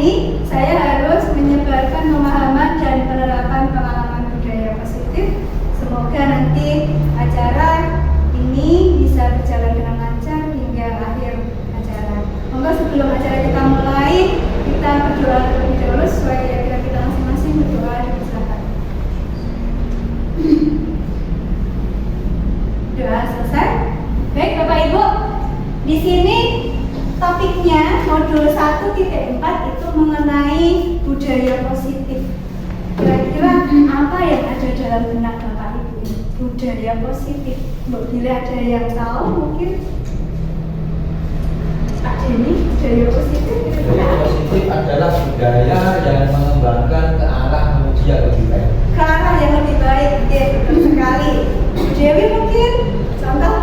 ini saya harus menyebarkan pemahaman dan penerapan pengalaman budaya positif. Semoga nanti acara ini bisa berjalan dengan lancar hingga akhir acara. Monggo sebelum acara kita mulai, kita berdoa terlebih dahulu sesuai keyakinan kita masing-masing. Berdoa dipersilakan. Doa selesai. Baik Bapak Ibu, di sini topiknya modul 1.4 itu mengenai budaya positif. Kira-kira apa yang ada dalam benak Bapak Ibu ini? Budaya positif. Bila ada yang tahu mungkin Pak Denny, budaya positif itu budaya positif adalah budaya yang mengembangkan ke arah menuju yang lebih baik. Ke arah yang lebih baik, ya betul sekali. Dewi mungkin contoh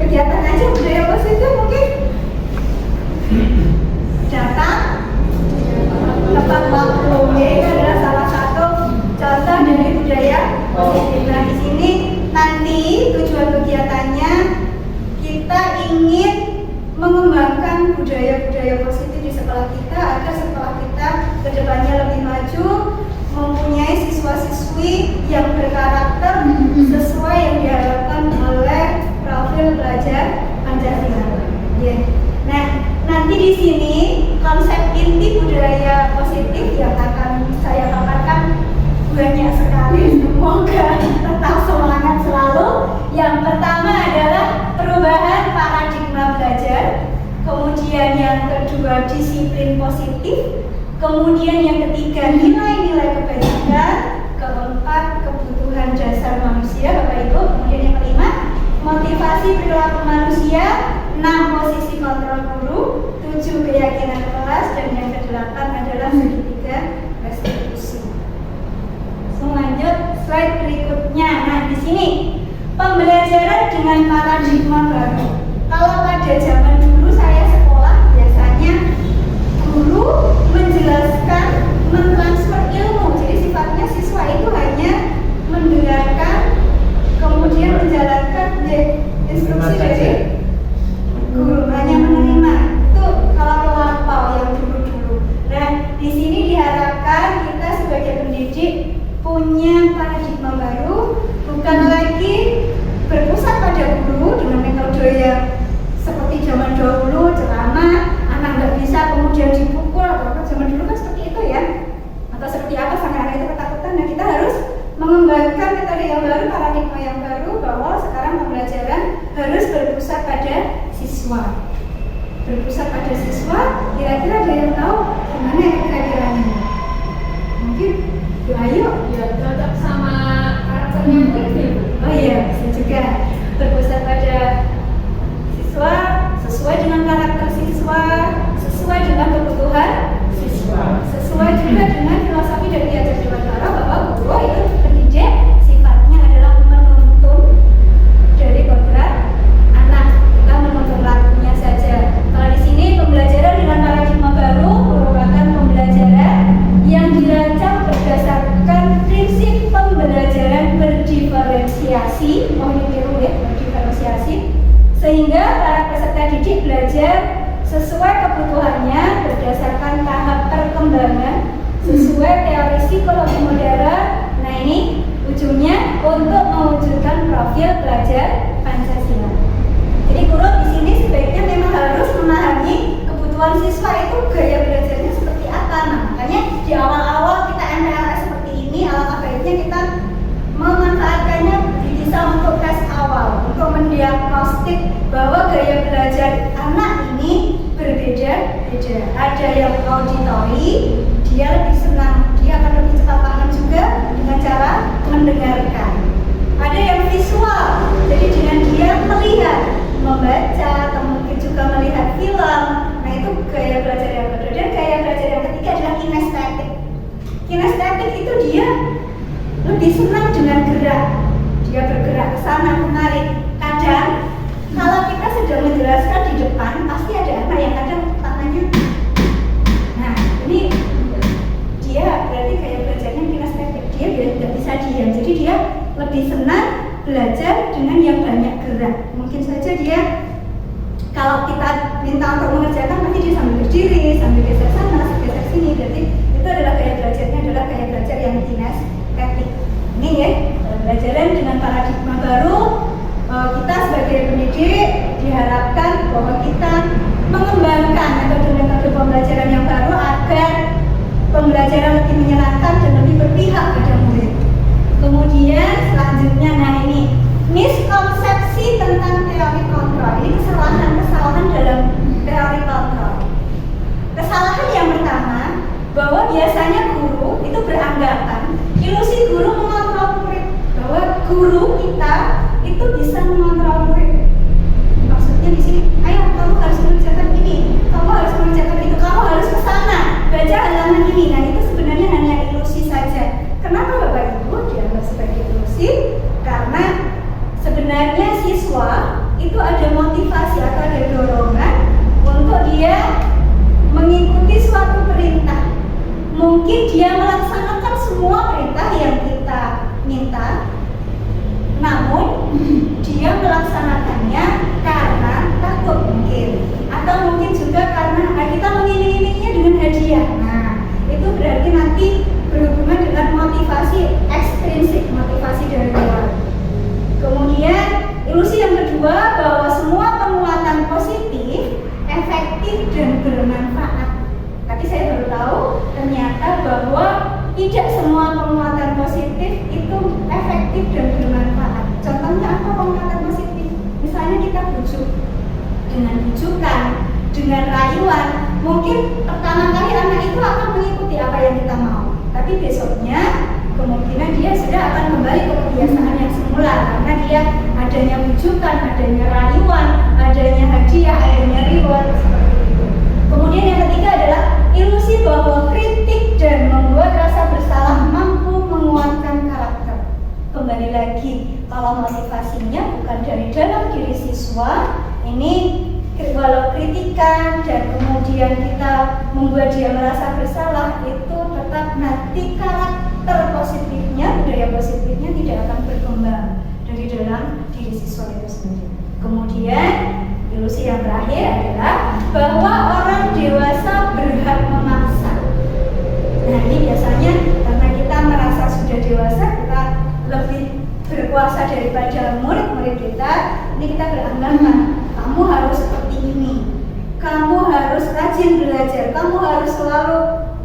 kegiatan aja budaya positif mungkin datang tepat waktu, ya itu adalah salah satu contoh dari budaya positif. Nah di sini nanti tujuan kegiatannya kita ingin mengembangkan budaya-budaya positif di sekolah kita agar sekolah kita kedepannya lebih maju, mempunyai siswa-siswi yang berkarakter sesuai yang diharapkan oleh profil pelajar Pancasila. Yeah. Nah, nanti di sini konsep inti budaya positif yang akan saya paparkan banyak sekali. Semoga tetap semangat selalu. Yang pertama adalah perubahan paradigma belajar. Kemudian yang kedua disiplin positif. Kemudian yang ketiga nilai-nilai kebaikan. Keempat kebutuhan dasar manusia, Bapak Ibu. Kemudian yang kelima motivasi perilaku manusia. 6 posisi kontrol guru. 7 keyakinan kelas. Dan yang kedelapan adalah segitiga restitusi. Lanjut slide berikutnya. Nah di sini pembelajaran dengan paradigma baru. Kalau pada zaman dulu saya sekolah biasanya guru menjelaskan, mentransfer ilmu. Jadi sifatnya siswa itu hanya mendengarkan, kemudian menjalankan instruksi dari guru, hanya menerima. Itu kalau melampau yang dulu-dulu. Nah di sini diharapkan kita sebagai pendidik punya paradigma baru, bukan lagi berpusat pada guru dengan metode yang seperti zaman dahulu, ceramah, anak nggak bisa kemudian dipukul, atau zaman dulu kan seperti itu ya, atau seperti apa sampai anak itu ketakutan. Nah kita harus mengembangkan metode yang baru, paradigma yang baru, bahwa sekarang pembelajaran harus berpusat pada siswa. Berpusat pada siswa, kira-kira ada yang tahu gimana kira-kira ini? Mungkin ayo ya cocok sama karakternya mungkin. Oh iya, bisa juga berpusat pada siswa, sesuai dengan karakter siswa, sesuai dengan kebutuhan siswa, sesuai juga dengan filosofi dari Ki Dewantara bahwa guru itu pendidik sifatnya adalah menuntun dari kodrat anak, kita menuntun lakunya saja. Kalau di sini pembelajaran dengan paradigma baru merupakan pembelajaran yang dirancang berdasarkan prinsip pembelajaran berdiferensiasi. Oh ini biru ya, berdiferensiasi, sehingga para peserta didik belajar sesuai kebutuhannya berdasarkan tahap perkembangan sesuai teori psikologi modern. Nah ini ujungnya untuk mewujudkan profil pelajar Pancasila. Jadi guru di sini sebaiknya memang harus memahami kebutuhan siswa itu gaya belajarnya seperti apa. Nah, makanya di awal-awal kita MPLS seperti ini, alangkah baiknya kita memanfaatkannya bisa untuk tes awal, untuk mendiagnostik bahwa gaya belajar anak ini berbeda-beda. Ada yang auditori, dia lebih senang, dia akan lebih cepat paham juga dengan cara mendengarkan. Ada yang visual, jadi dengan dia melihat, membaca, atau mungkin juga melihat film. Nah itu gaya belajar yang berbeda. Dan gaya belajar yang ketiga adalah kinestetik. Kinestetik itu dia lebih senang dengan gerak, dia bergerak ke sana kemari. Kadang kalau kita sedang menjelaskan di depan, pasti ada anak yang kadang tangannya. Nah ini dia berarti gaya belajarnya kinestetik, dia tidak bisa diam, jadi dia lebih senang belajar dengan yang banyak gerak. Mungkin saja dia kalau kita minta untuk mengerjakan, nanti dia sambil berdiri, sambil geser sana, geser sini, dan selanjutnya, nah ini miskonsepsi tentang teori kontrol. Ini kesalahan-kesalahan dalam teori kontrol. Kesalahan yang pertama, bahwa biasanya guru itu beranggapan ilusi guru mengontrol murid, bahwa guru kita itu bisa mengontrol murid. Maksudnya di sini, ayo kamu harus mengerjakan ini, kamu harus mengerjakan itu, kamu harus ke sana, baca halaman ini. Nah itu sebenarnya hanya ilusi saja. Kenapa Bapak Ibu dianggap sebagai ilusi? Karena sebenarnya siswa itu ada motivasi atau ada dorongan untuk dia mengikuti suatu perintah. Mungkin dia melaksanakan semua perintah yang kita minta, namun dia melaksanakannya karena takut mungkin, atau mungkin juga karena kita mengiming-iminginya dengan hadiah. Nah, itu berarti nanti berhubungan dengan motivasi ekstrinsik, motivasi dari luar. Kemudian ilusi yang kedua, bahwa semua penguatan positif efektif dan bermanfaat. Tadi saya baru tahu ternyata bahwa tidak semua penguatan positif itu efektif dan bermanfaat. Contohnya apa penguatan positif? Misalnya kita bujuk, dengan bujukan, dengan rayuan, mungkin pertama kali anak itu akan mengikuti apa yang kita mau, tapi besoknya kemungkinan dia sudah akan kembali ke kebiasaan yang semula, karena dia adanya bujukan, adanya rayuan, adanya hadiah, adanya reward, seperti itu. Kemudian yang ketiga adalah ilusi bahwa kritik dan membuat rasa bersalah mampu menguatkan karakter. Kembali lagi, kalau motivasinya bukan dari dalam diri siswa, ini walau kritikan dan kemudian kita membuat dia merasa bersalah, itu tetap nanti karakter positifnya, budaya positifnya tidak akan berkembang dari dalam diri siswa itu sendiri. Kemudian ilusi yang terakhir adalah bahwa orang dewasa berhak memaksa. Nah ini biasanya karena kita merasa sudah dewasa, kita lebih berkuasa daripada murid-murid kita. Ini kita beranggapan kamu harus seperti ini, kamu harus rajin belajar, kamu harus selalu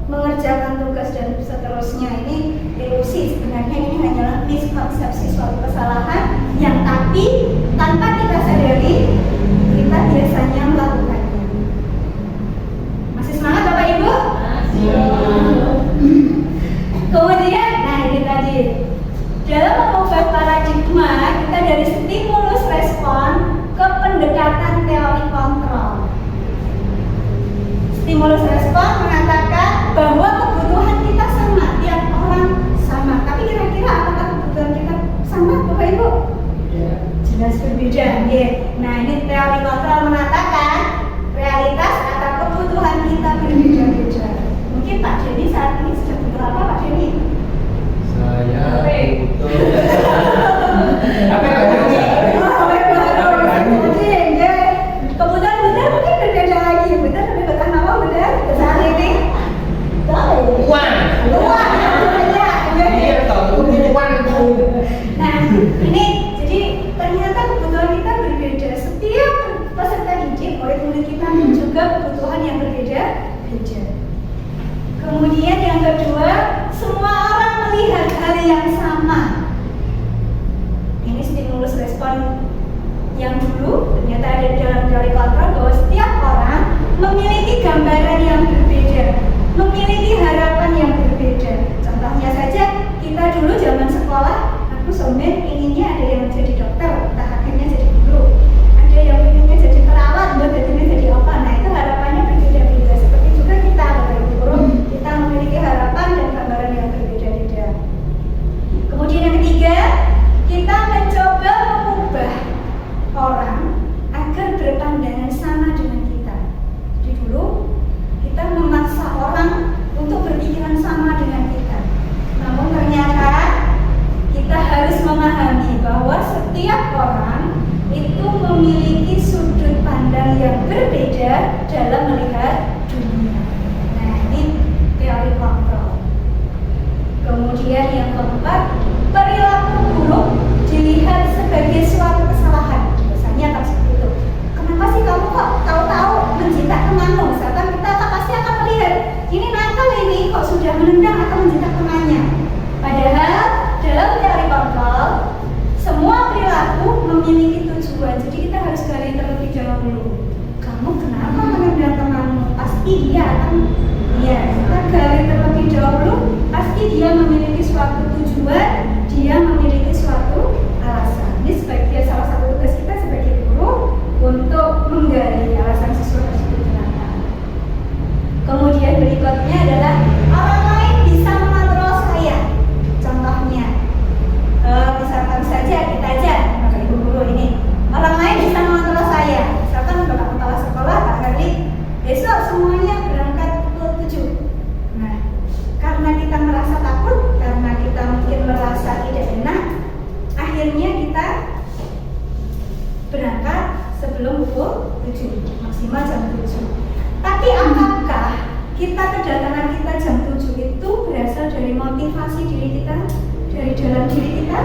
mengerjakan tugas dan seterusnya. Ini ilusi, sebenarnya ini hanyalah miskonsepsi, suatu kesalahan yang tapi tanpa kita sadari kita biasanya melakukannya. Masih semangat Bapak Ibu? Masih. Kemudian, nah ini tadi dalam mengubah paradigma kita dari stimulus respon ke pendekatan teori kontrol. Stimulus respon mengatakan bahwa kebutuhan kita sama, tiap orang sama. Tapi kira-kira apakah kebutuhan kita sama, Bapak Ibu? Ya. Jelas berbeda. Nah ini teori kontrol mengatakan realitas atau kebutuhan kita berbeda-beda. Mungkin Pak Denny saat ini sedang butuh apa, Pak Denny? Saya butuh. Apa kebutuhan Bunda mungkin berbeda lagi. Bunda lebih betah nama Bunda saat ini. Uang. Iya, tahu uang itu. Nah, ini jadi ternyata kebutuhan kita berbeda. Setiap peserta didik, murid-murid kita juga kebutuhan yang berbeda-beda. Kemudian yang kedua, semua orang melihat hal yang sama. Ini stimulus respon yang dulu ternyata ada di dalam teori kontrol, bahwa setiap orang memiliki gambaran yang berbeda, memiliki harapan yang berbeda. Contohnya saja, kita dulu zaman sekolah, aku somen inginnya ada yang jadi dokter, entah akhirnya jadi guru, ada yang inginnya jadi perawat, buat jadinya jadi apa. Nah itu harapannya berbeda-beda. Seperti juga kita Bapak Ibu guru, kita memiliki harapan dan gambaran yang berbeda-beda. Kemudian yang ketiga, kita mencoba mengubah orang agar berpandangan sama dengan kita. Jadi dulu kita memaksa orang untuk berpikiran sama dengan kita. Namun ternyata kita harus memahami bahwa setiap orang itu memiliki sudut pandang yang berbeda dalam melihat dunia. Nah ini teori kontrol. Kemudian yang keempat, perilaku buruk dilihat sebagai suatu kesalahan. Biasanya akan seperti itu. Kenapa sih kamu kok tahu-tahu menjitak temanmu? Misalkan kita pasti akan melihat ini nakal ini kok sudah menendang atau menjitak temannya. Padahal dalam teori kontrol memiliki tujuan. Jadi kita harus gali terlebih dahulu. Kamu kenapa mengenal temanmu? Pasti dia kan? Iya, kita gali terlebih dahulu. Pasti dia memiliki suatu tujuan, dia memiliki suatu alasan. Ini sebagai salah satu tugas kita sebagai guru untuk menggali alasan siswa tersebut kenapa. Kemudian berikutnya adalah orang lain bisa mengontrol saya. Contohnya, misalkan saja kita aja, Bapak Ibu guru ini, orang lain bisa mengontrol saya. Misalkan Bapak kepala sekolah, Pak Herli, besok semuanya berangkat pukul 7. Nah, karena kita merasa takut, karena kita mungkin merasa tidak enak, akhirnya kita berangkat sebelum pukul 7, maksimal jam 7. Tapi apakah kedatangan kita jam 7 itu berasal dari motivasi diri kita, dari dalam diri kita?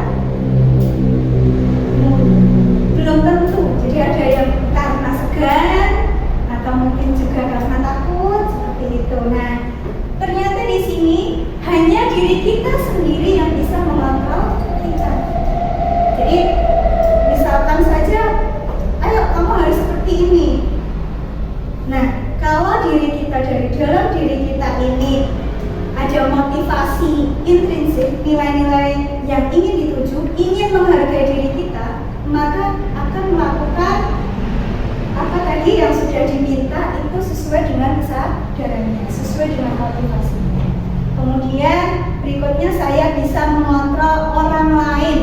Belum tentu. Jadi ada yang karena segan, atau mungkin juga karena takut, seperti itu. Nah, ternyata di sini hanya diri kita sendiri yang bisa mengontrol kita. Jadi misalkan saja, ayo kamu harus seperti ini. Nah, kalau diri kita, dari dalam diri kita ini ada motivasi intrinsik, nilai-nilai yang ingin dituju, ingin menghargai diri kita, maka akan melakukan apa tadi yang sudah diminta itu sesuai dengan kesadarannya, sesuai dengan motivasinya. Kemudian berikutnya saya bisa mengontrol orang lain,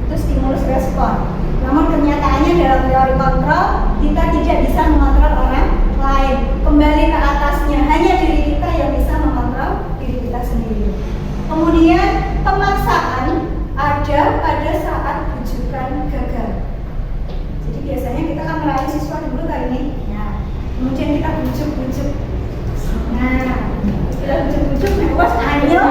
itu stimulus respon. Namun kenyataannya dalam teori kontrol kita tidak bisa mengontrol orang lain. Kembali ke atasnya, hanya diri kita yang bisa mengontrol diri kita sendiri. Kemudian pemaksaan ada pada saat bujukan gagal. Jadi biasanya kita kan merayu siswa dulu kali ini. Nah, kemudian kita bujuk-bujuk. Nah, kita bujuk-bujuk, bos ayo,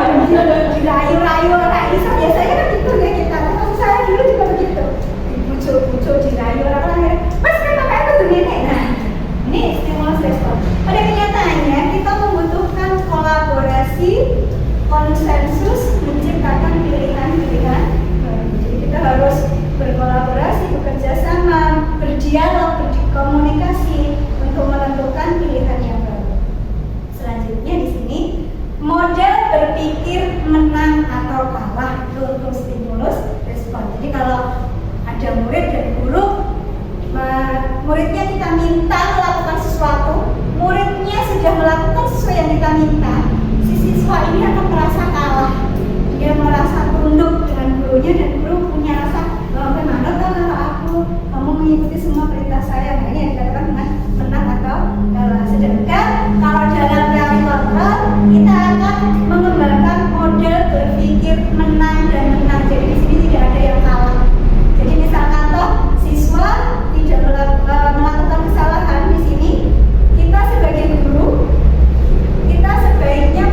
dirayu-rayu orang bisa. Biasanya kan gitu ya kita. Maksud saya dulu juga begitu. Dibujuk-bujuk, dirayu orang-orang. Mas kenapa kayak itu begini? Nah, ini stimulus respon. Pada kenyataannya kita membutuhkan kolaborasi, konsensus, menciptakan pilihan-pilihan baru. Jadi kita harus berkolaborasi, bekerja sama, berdialog, berkomunikasi untuk menentukan pilihan yang baru. Selanjutnya di sini model berpikir menang atau kalah untuk stimulus respon. Jadi kalau ada murid dan guru, muridnya kita minta melakukan sesuatu, muridnya sudah melakukan sesuai yang kita minta, si siswa ini akan merasa kalah. Dia merasa tunduk dengan gurunya dan guru punya rasa bagaimana kalau aku, kamu mengikuti semua perintah saya. Nah, ini yang dikatakan dengan menang atau kalah. Sedangkan kalau dalam teori kontrol kita akan mengembangkan model berpikir menang dan menang. Jadi di sini tidak ada yang kalah. Jadi misalkan toh siswa tidak melakukan kesalahan di sini, kita sebagai guru, kita sebaiknya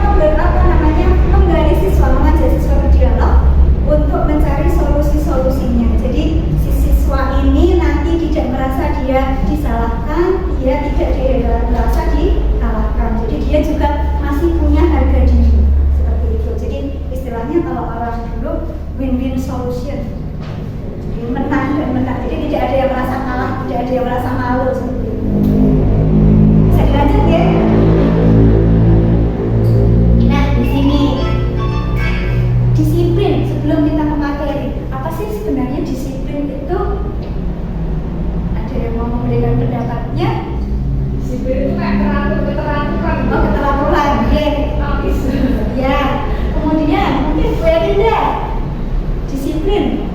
menggali siswa, mengajak siswa berdialog untuk mencari solusi-solusinya. Jadi si siswa ini nanti tidak merasa dia disalahkan, dia tidak merasa dikalahkan. Jadi dia juga masih punya harga diri seperti itu. Jadi istilahnya kalau orang dulu win-win solution. Menang dan menang, jadi tidak ada yang merasa kalah, tidak ada yang merasa malu seperti itu. Bisa dilanjut ya? Nah, di sini disiplin. Sebelum kita ke materi, apa sih sebenarnya disiplin itu? Ada yang mau memberikan pendapatnya? Disiplin itu kayak keteraturan. Oh, keteraturan, ya. Kemudian mungkin Bu Erinda, disiplin.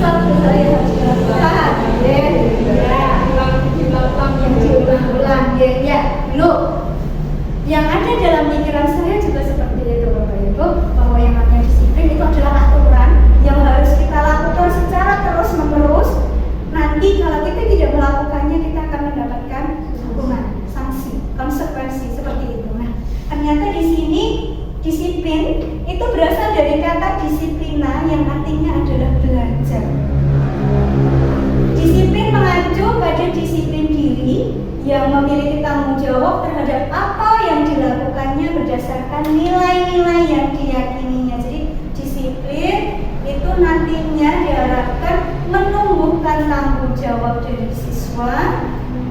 Satu saya harus dilakukan, diulang-ulang, ya. Dulu, yang ada dalam pikiran saya juga seperti itu, Bapak Ibu, bahwa yang namanya disiplin itu adalah aturan yang harus kita lakukan secara terus-menerus. Nanti kalau kita tidak melakukannya, kita akan mendapatkan hukuman, sanksi, konsekuensi seperti itu. Nah, ternyata di sini disiplin itu berasal dari kata disiplina yang artinya adalah belajar. Disiplin mengacu pada disiplin diri yang memiliki tanggung jawab terhadap apa yang dilakukannya berdasarkan nilai-nilai yang diyakininya. Jadi disiplin itu nanti jawab dari siswa,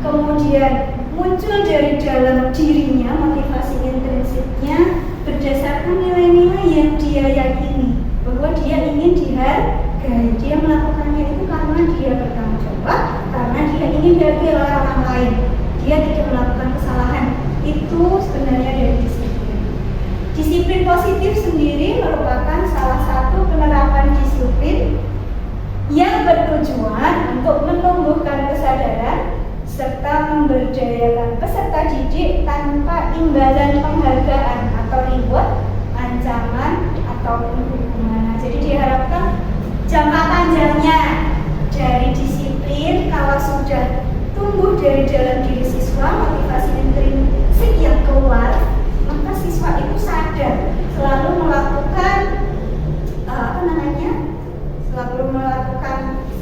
kemudian muncul dari dalam dirinya motivasi intrinsiknya berdasarkan nilai-nilai yang dia yakini bahwa dia ingin dihargai. Dia melakukannya itu karena dia bertanggung jawab, karena dia ingin dihargai oleh orang lain. Dia tidak melakukan kesalahan. Itu sebenarnya dari disiplin. Disiplin positif sendiri merupakan salah satu penerapan disiplin yang bertujuan untuk menumbuhkan kesadaran serta memberdayakan peserta didik tanpa imbalan penghargaan atau reward, ancaman, ataupun hukuman. Jadi diharapkan jangka panjangnya dari disiplin kalau sudah tumbuh dari dalam diri siswa, motivasi intrinsik yang keluar, maka siswa itu sadar selalu melakukan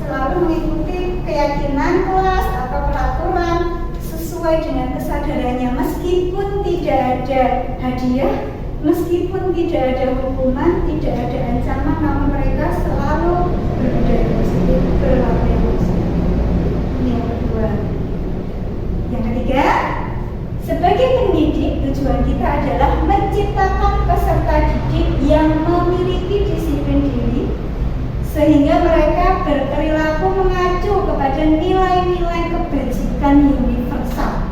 selalu mengikuti keyakinan kelas atau peraturan sesuai dengan kesadarannya, meskipun tidak ada hadiah, meskipun tidak ada hukuman, tidak ada ancaman, namun mereka selalu berbudaya positif, berlaku positif. Ini yang kedua. Yang ketiga, sebagai pendidik, tujuan kita adalah menciptakan peserta didik yang memiliki disiplin diri sehingga mereka berperilaku mengacu kepada nilai-nilai kebajikan universal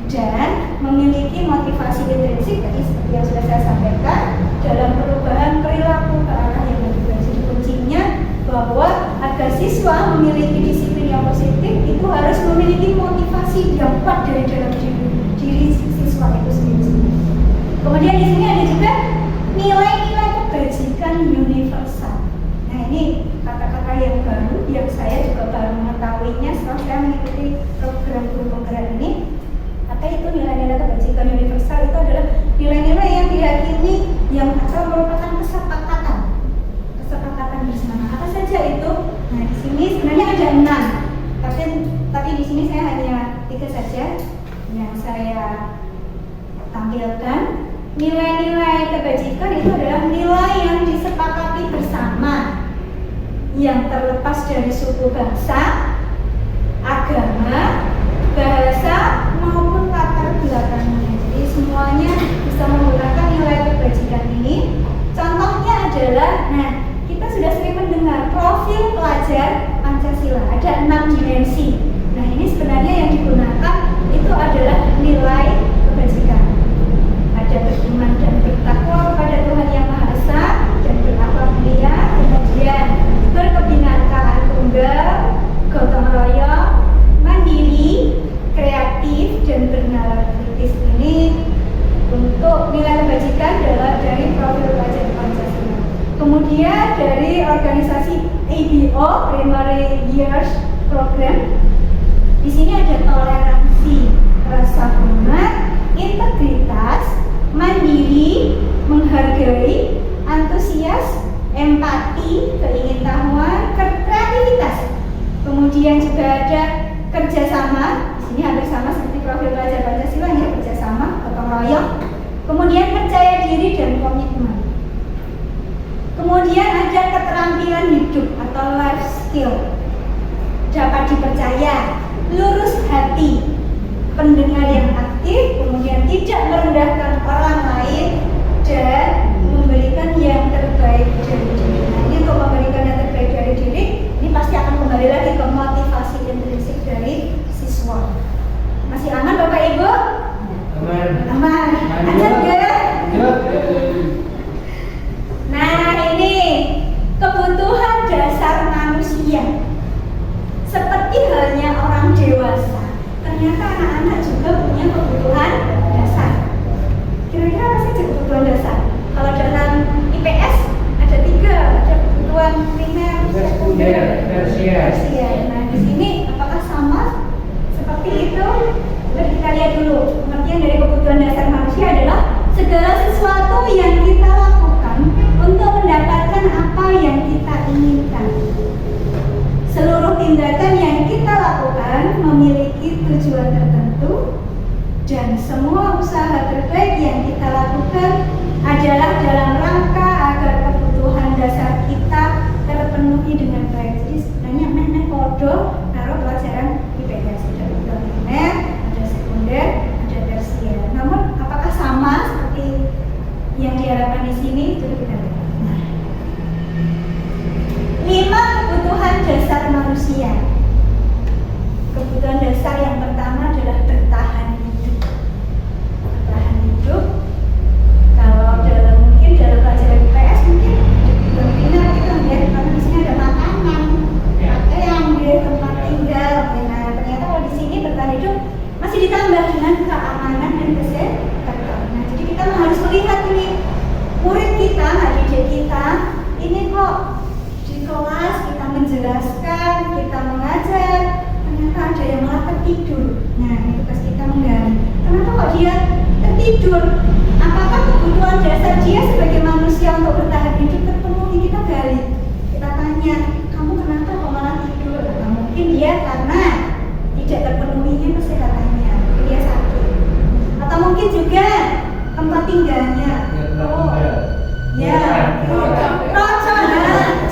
dan memiliki motivasi intrinsik seperti yang sudah saya sampaikan dalam perubahan perilaku ke arah yang lebih baik. Jadi kuncinya bahwa agar siswa memiliki disiplin yang positif itu harus memiliki motivasi yang kuat dari dalam diri siswa itu sendiri. Kemudian di sini ada juga nilai-nilai kebajikan universal. Nah, ini kata-kata yang baru yang saya juga baru mengetahuinya setelah saya mengikuti program guru penggerak ini. Apa itu nilai-nilai kebajikan universal? Itu adalah nilai-nilai yang diyakini yang atau merupakan kesepakatan bersama. Apa saja itu? Nah, di sini sebenarnya ada 6. Tapi di sini saya hanya 3 saja yang saya tampilkan. Nilai-nilai kebajikan itu adalah nilai yang disepakati bersama, yang terlepas dari suku bangsa, agama, bahasa maupun latar belakangnya. Jadi semuanya bisa menggunakan nilai kebajikan ini. Contohnya adalah, kita sudah sering mendengar profil pelajar Pancasila, ada 6 dimensi. Nah, ini sebenarnya yang digunakan itu adalah nilai kebajikan. Ada beriman dan bertakwa kepada Tuhan Yang Maha Esa dan berakhlak mulia, kemudian berkebinekaan tunggal, gotong royong, mandiri, kreatif, dan bernalar kritis. Ini untuk nilai kebajikan dari profil pelajar Pancasila. Kemudian dari organisasi ABO Primary Years Program, di sini ada toleransi, rasa hormat, integritas, mandiri, menghargai, antusias, empati, keingintahuan, kreativitas. Kemudian juga ada kerjasama. Di sini hampir sama seperti profil pelajar Pancasila, ya, kerjasama, gotong royong. Kemudian percaya diri dan komitmen. Kemudian ada keterampilan hidup atau life skill. Dapat dipercaya, lurus hati, pendengar yang aktif, kemudian tidak merendahkan orang lain, dan memberikan yang terbaik dari diri. Nah, ini untuk memberikan yang terbaik dari diri, ini pasti akan kembali lagi ke motivasi intrinsik dari siswa. Masih aman Bapak Ibu? Aman. Aman. Lanjut ya? Nah, ini kebutuhan dasar manusia. Seperti halnya orang dewasa, ternyata anak-anak juga punya kebutuhan dasar. Kira-kira apa saja kebutuhan dasar? Kalau dalam IPS ada 3, ada kebutuhan primer, sekunder, tersier. Nah, di sini apakah sama seperti itu? Mari kita lihat dulu. Pengertian dari kebutuhan dasar manusia adalah segala sesuatu yang kita lakukan untuk mendapatkan apa yang kita inginkan. Seluruh tindakan yang kita lakukan memiliki tujuan tertentu, dan semua usaha terbaik yang kita lakukan adalah dalam rangka agar kebutuhan dasar kita terpenuhi dengan baik. Jadi sebenarnya podo karo mata pelajaran IPS. Ada primer, ada sekunder, ada tersier. Namun apakah sama seperti yang diharapkan di sini? Itu kita lihat. Nah, 5 kebutuhan dasar manusia. Kebutuhan dasar yang pertama adalah bertahan hidup. Bertahan hidup. Kalau mungkin dalam pelajaran IPS mungkin belum final kita melihat karena di sini ada makanan, pakaian, tempat tinggal. Nah, ternyata kalau di sini bertahan hidup masih ditambah dengan keamanan dan kesehatan. Nah, jadi kita harus melihat ini murid kita, didik kita, ini kok di kelas kita menjelaskan, kita mengajar, ternyata ada yang malah tertidur. Nah, ini tugas kita menggali. Kenapa kok dia tertidur? Apakah kebutuhan dasar dia sebagai manusia untuk bertahan hidup terpenuhi? Kita gali, kita tanya, kamu kenapa kok malah tidur? Nah, mungkin dia karena tidak terpenuhinya kesehatannya, dia sakit. Atau mungkin juga tempat tinggalnya. Oh, ya, rocok.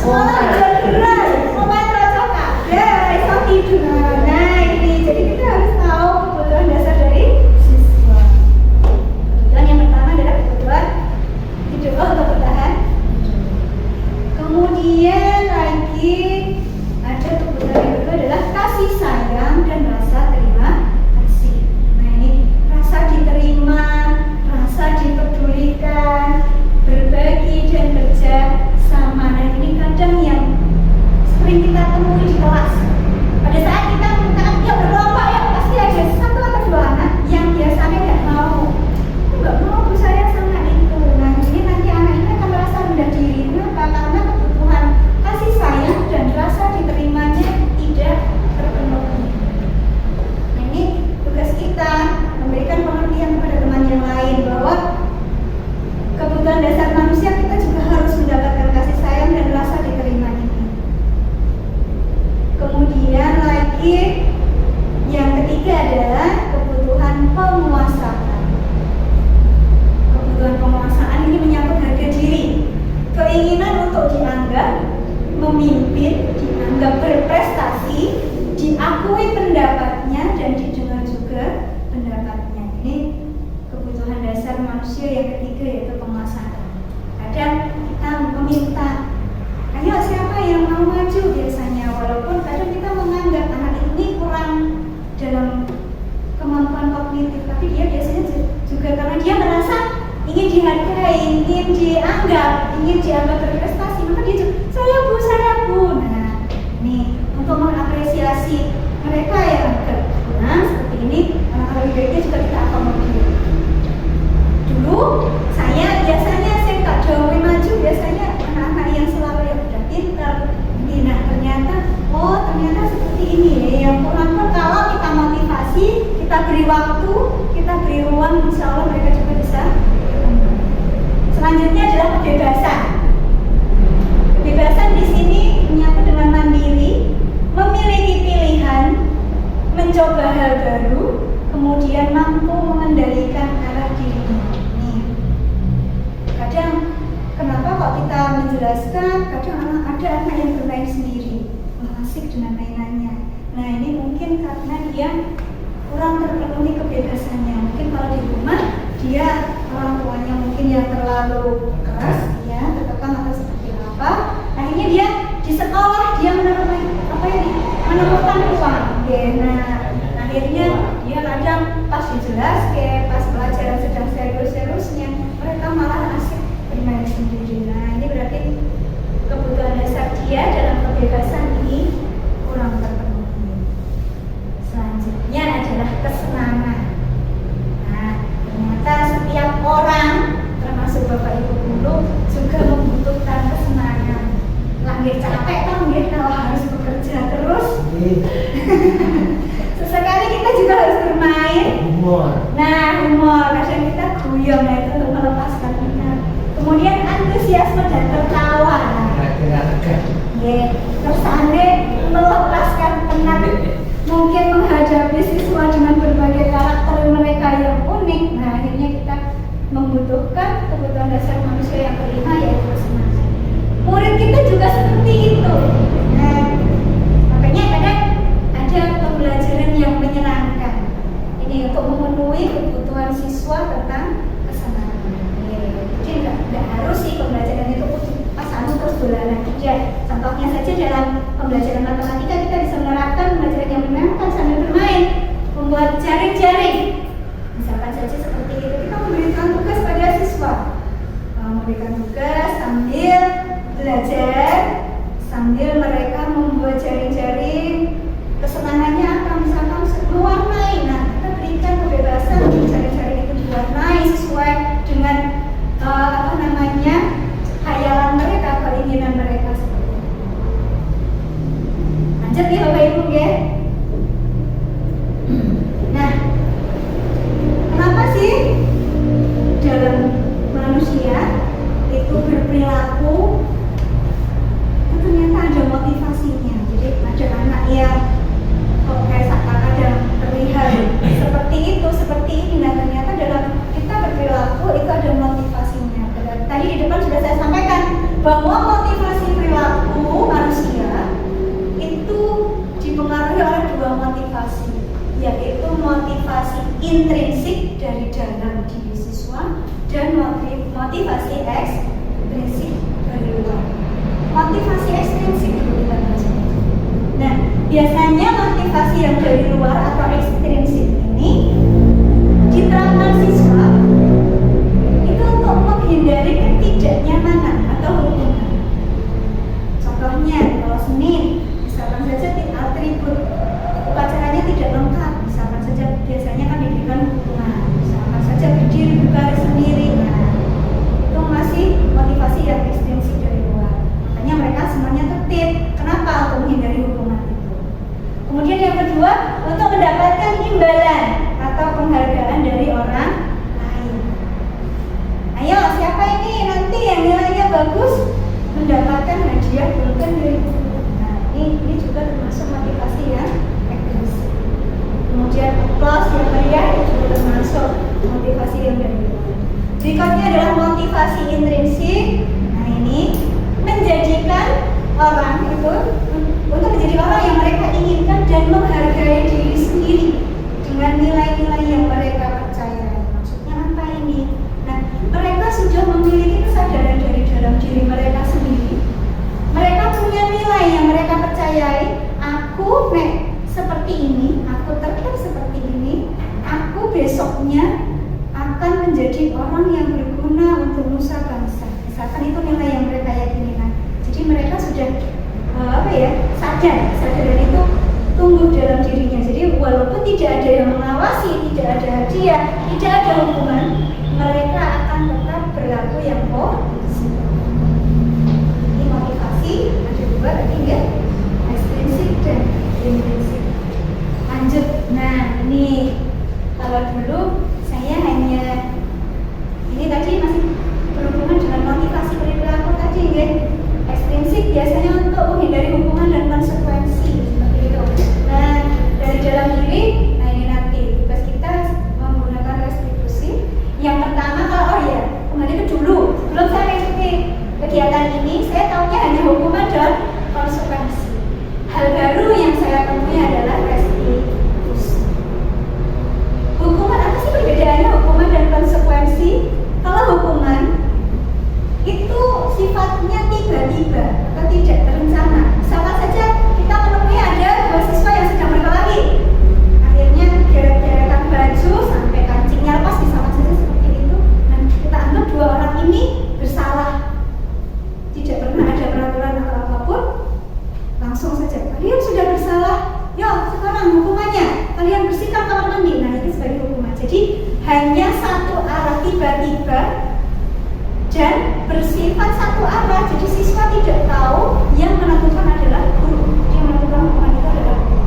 Sekolah hujan deras, pemain rocok ada, iso tidur. Nah, ini jadi kita harus tahu kebutuhan dasar dari siswa. Kebutuhan yang pertama adalah kebutuhan hidup untuk bertahan. Kemudian lagi ada kebutuhan yang kedua adalah kasih sayang dan rasa terima kasih. Nah, ini rasa diterima, rasa dipedulikan, berbagi dan kerja sama. Nah, ini kadang yang sering kita temui di kelas. Pada saat kita ya berkelompok ya pasti ada 1 atau 2 anak yang biasanya nggak mau bu saya sama itu. Nah, ini nanti anak ini akan merasa rendah diri. Kenapa? Karena kebutuhan kasih sayang dan rasa diterimanya tidak terpenuhi. Nah, ini tugas kita memberikan pengertian kepada teman yang lain bahwa kebutuhan dasar manusia kita juga harus mendapatkan kasih sayang dan rasa diterima ini. Kemudian lagi yang ketiga adalah kebutuhan penguasaan. Kebutuhan penguasaan ini menyangkut harga diri, keinginan untuk dianggap memimpin, dianggap berprestasi, diakui pendapatnya dan didengar juga pendapatnya. Ini kebutuhan dasar manusia yang ketiga yaitu penguasaan. Kadang kita meminta, ayo siapa yang mau maju biasanya, walaupun kadang kita menganggap anak ini kurang dalam kemampuan kognitif, tapi dia biasanya juga karena dia merasa ingin dihargai, ingin dianggap berprestasi, maka dia juga saya bu. Nah, ini untuk mengapresiasi mereka yang kurang seperti ini, anak-anak lebih baiknya juga kita akomodir. Dulu saya tak jauh maju, biasanya anak-anak yang selalu yang udah pintar. Nah, ternyata seperti ini yang kurang pun kalau kita motivasi, kita beri waktu, kita beri ruang, insya Allah mereka juga bisa. Selanjutnya adalah kebebasan. Kebebasan di sini menyatu dengan mandiri, memiliki pilihan, mencoba hal baru, kemudian mampu mengendalikan arah dirinya. Kadang kenapa kok kita menjelaskan, kadang ada anak yang bermain sendiri, asik dengan mainannya. Nah, ini mungkin karena dia kurang terpenuhi kebebasannya. Mungkin kalau di rumah dia orang tuanya mungkin yang terlalu keras, ya tertekan atau seperti apa. Akhirnya dia di sekolah dia menemukan ruang. Nah, akhirnya dia kadang pas dijelaskan, pas pelajaran sedang serius-seriusnya, mereka malah asik bermain sendiri. Nah, ini berarti kebutuhan dasar dia dalam kebebasan ini kurang terpenuhi. Selanjutnya adalah kesenangan. Nah, ternyata setiap orang, termasuk Bapak Ibu guru, juga membutuhkan kesenangan. Lagi capek kan kalau harus bekerja terus. Sesekali kita juga harus bermain. Nah, humor. Kadang kita guyong itu untuk melepaskan penat. Kemudian antusiasme dan tertawa. Tersandai melepaskan penat. Mungkin menghadapi siswa dengan berbagai karakter mereka yang unik. Nah, akhirnya kita membutuhkan kebutuhan dasar manusia yang kelima yaitu kesenangan. Murid kita juga seperti itu. Nah, makanya kadang ada kebutuhan siswa tentang kesenangan. Jadi nggak harus sih pembelajaran itu pas terus dolanan aja. Contohnya saja dalam pembelajaran matematika kita bisa menerapkan pembelajaran yang menyenangkan sambil bermain, membuat jaring-jaring. Misalkan saja seperti itu, kita memberikan tugas pada siswa, memberikan tugas sambil belajar, sambil mereka membuat jaring-jaring. Kesenangannya apa? Misalkan mewarnai. Nah, kita berikan kebebasan untuk jaring-jaring itu diwarnai sesuai dengan hayalan mereka, keinginan mereka seperti itu. Lanjut ya Bapak Ibu ya. Nah, kenapa sih dalam manusia itu berperilaku itu ternyata ada motivasinya. Jadi ada anak yang kayak kadang terlihat seperti itu, seperti ini. Nah, ternyata dalam kita berperilaku itu ada motivasinya. Tadi di depan sudah saya sampaikan bahwa motivasi perilaku manusia itu dipengaruhi oleh dua motivasi, yaitu motivasi intrinsik dari dalam diri siswa dan motivasi ekstrinsik dari luar. Motivasi ekstrinsik dulu kita baca. Nah, biasanya motivasi yang dari luar atau ekstrinsik ini diterapkan siswa itu untuk menghindari ketidaknyamanan atau hubungan. Contohnya kalau seni, misalkan saja atribut upacaranya tidak lengkap, misalkan saja biasanya kan diberikan hubungan, misalkan saja berdiri berbaris sendiri. Nah, itu masih motivasi yang ekstrinsik dari luar. Makanya mereka semuanya tertib. Kenapa? Untuk menghindari hubungan itu. Kemudian yang kedua, untuk mendapatkan imbalan atau penghargaan dari orang lain. Ayo, siapa ini nanti yang nilainya bagus mendapatkan hadiah pulpen dari guru. Nah, ini juga termasuk motivasi yang ekstrinsik. Kemudian applause yang meriah itu juga termasuk motivasi yang dari luar. Berikutnya adalah motivasi intrinsik. Nah, ini menjadikan orang itu untuk menjadi orang yang mereka inginkan dan menghargai diri sendiri dengan nilai-nilai yang mereka percaya. Maksudnya apa ini? Nah, mereka sudah memiliki kesadaran dari dalam diri mereka sendiri. Mereka punya nilai yang mereka percayai. Aku seperti ini, aku terlihat seperti ini, aku besoknya akan menjadi orang yang berguna untuk nusa bangsa. Misalkan itu nilai yang mereka yakini. Nah, jadi mereka sudah sadar dan itu tumbuh dalam dirinya. Jadi walaupun tidak ada yang mengawasi, tidak ada hadiah, tidak ada hukuman, mereka akan tetap berlaku yang positif. Ini motivasi ada dua tadi ya, ekstrinsik dan intrinsik. Lanjut. Nah, ini kalau dulu saya hanya ini tadi masih berhubungan dengan motivasi perilaku tadi ya. Ekstrinsik biasanya untuk menghindari hubungan dan konsekuensi seperti itu. Nah, dari dalam diri, nah ini nanti tugas kita menggunakan restitusi. Yang pertama kembali ke dulu. Sebelum saya mengikuti kegiatan ini, saya tahunya hanya hukuman dan konsekuensi. Hal baru yang saya temui adalah restitusi. Hukuman, apa sih perbedaannya hukuman dan konsekuensi? Kalau hukuman itu sifatnya tiba-tiba atau tidak terencana. Misalkan saja kita menemui ada dua siswa yang sedang berkelahi, akhirnya geret-geretan baju sampai kancingnya lepas, misalkan saja seperti itu. Dan kita anggap dua orang ini bersalah, tidak pernah ada peraturan atau apapun, langsung saja kalian sudah bersalah, yuk sekarang hukumannya kalian bersihkan kamar mandi. Nah, itu sebagai hukuman. Jadi hanya satu arah, tiba-tiba dan bersifat satu arah. Jadi siswa tidak tahu, yang menentukan adalah guru. Yang menentukan hukuman itu adalah guru.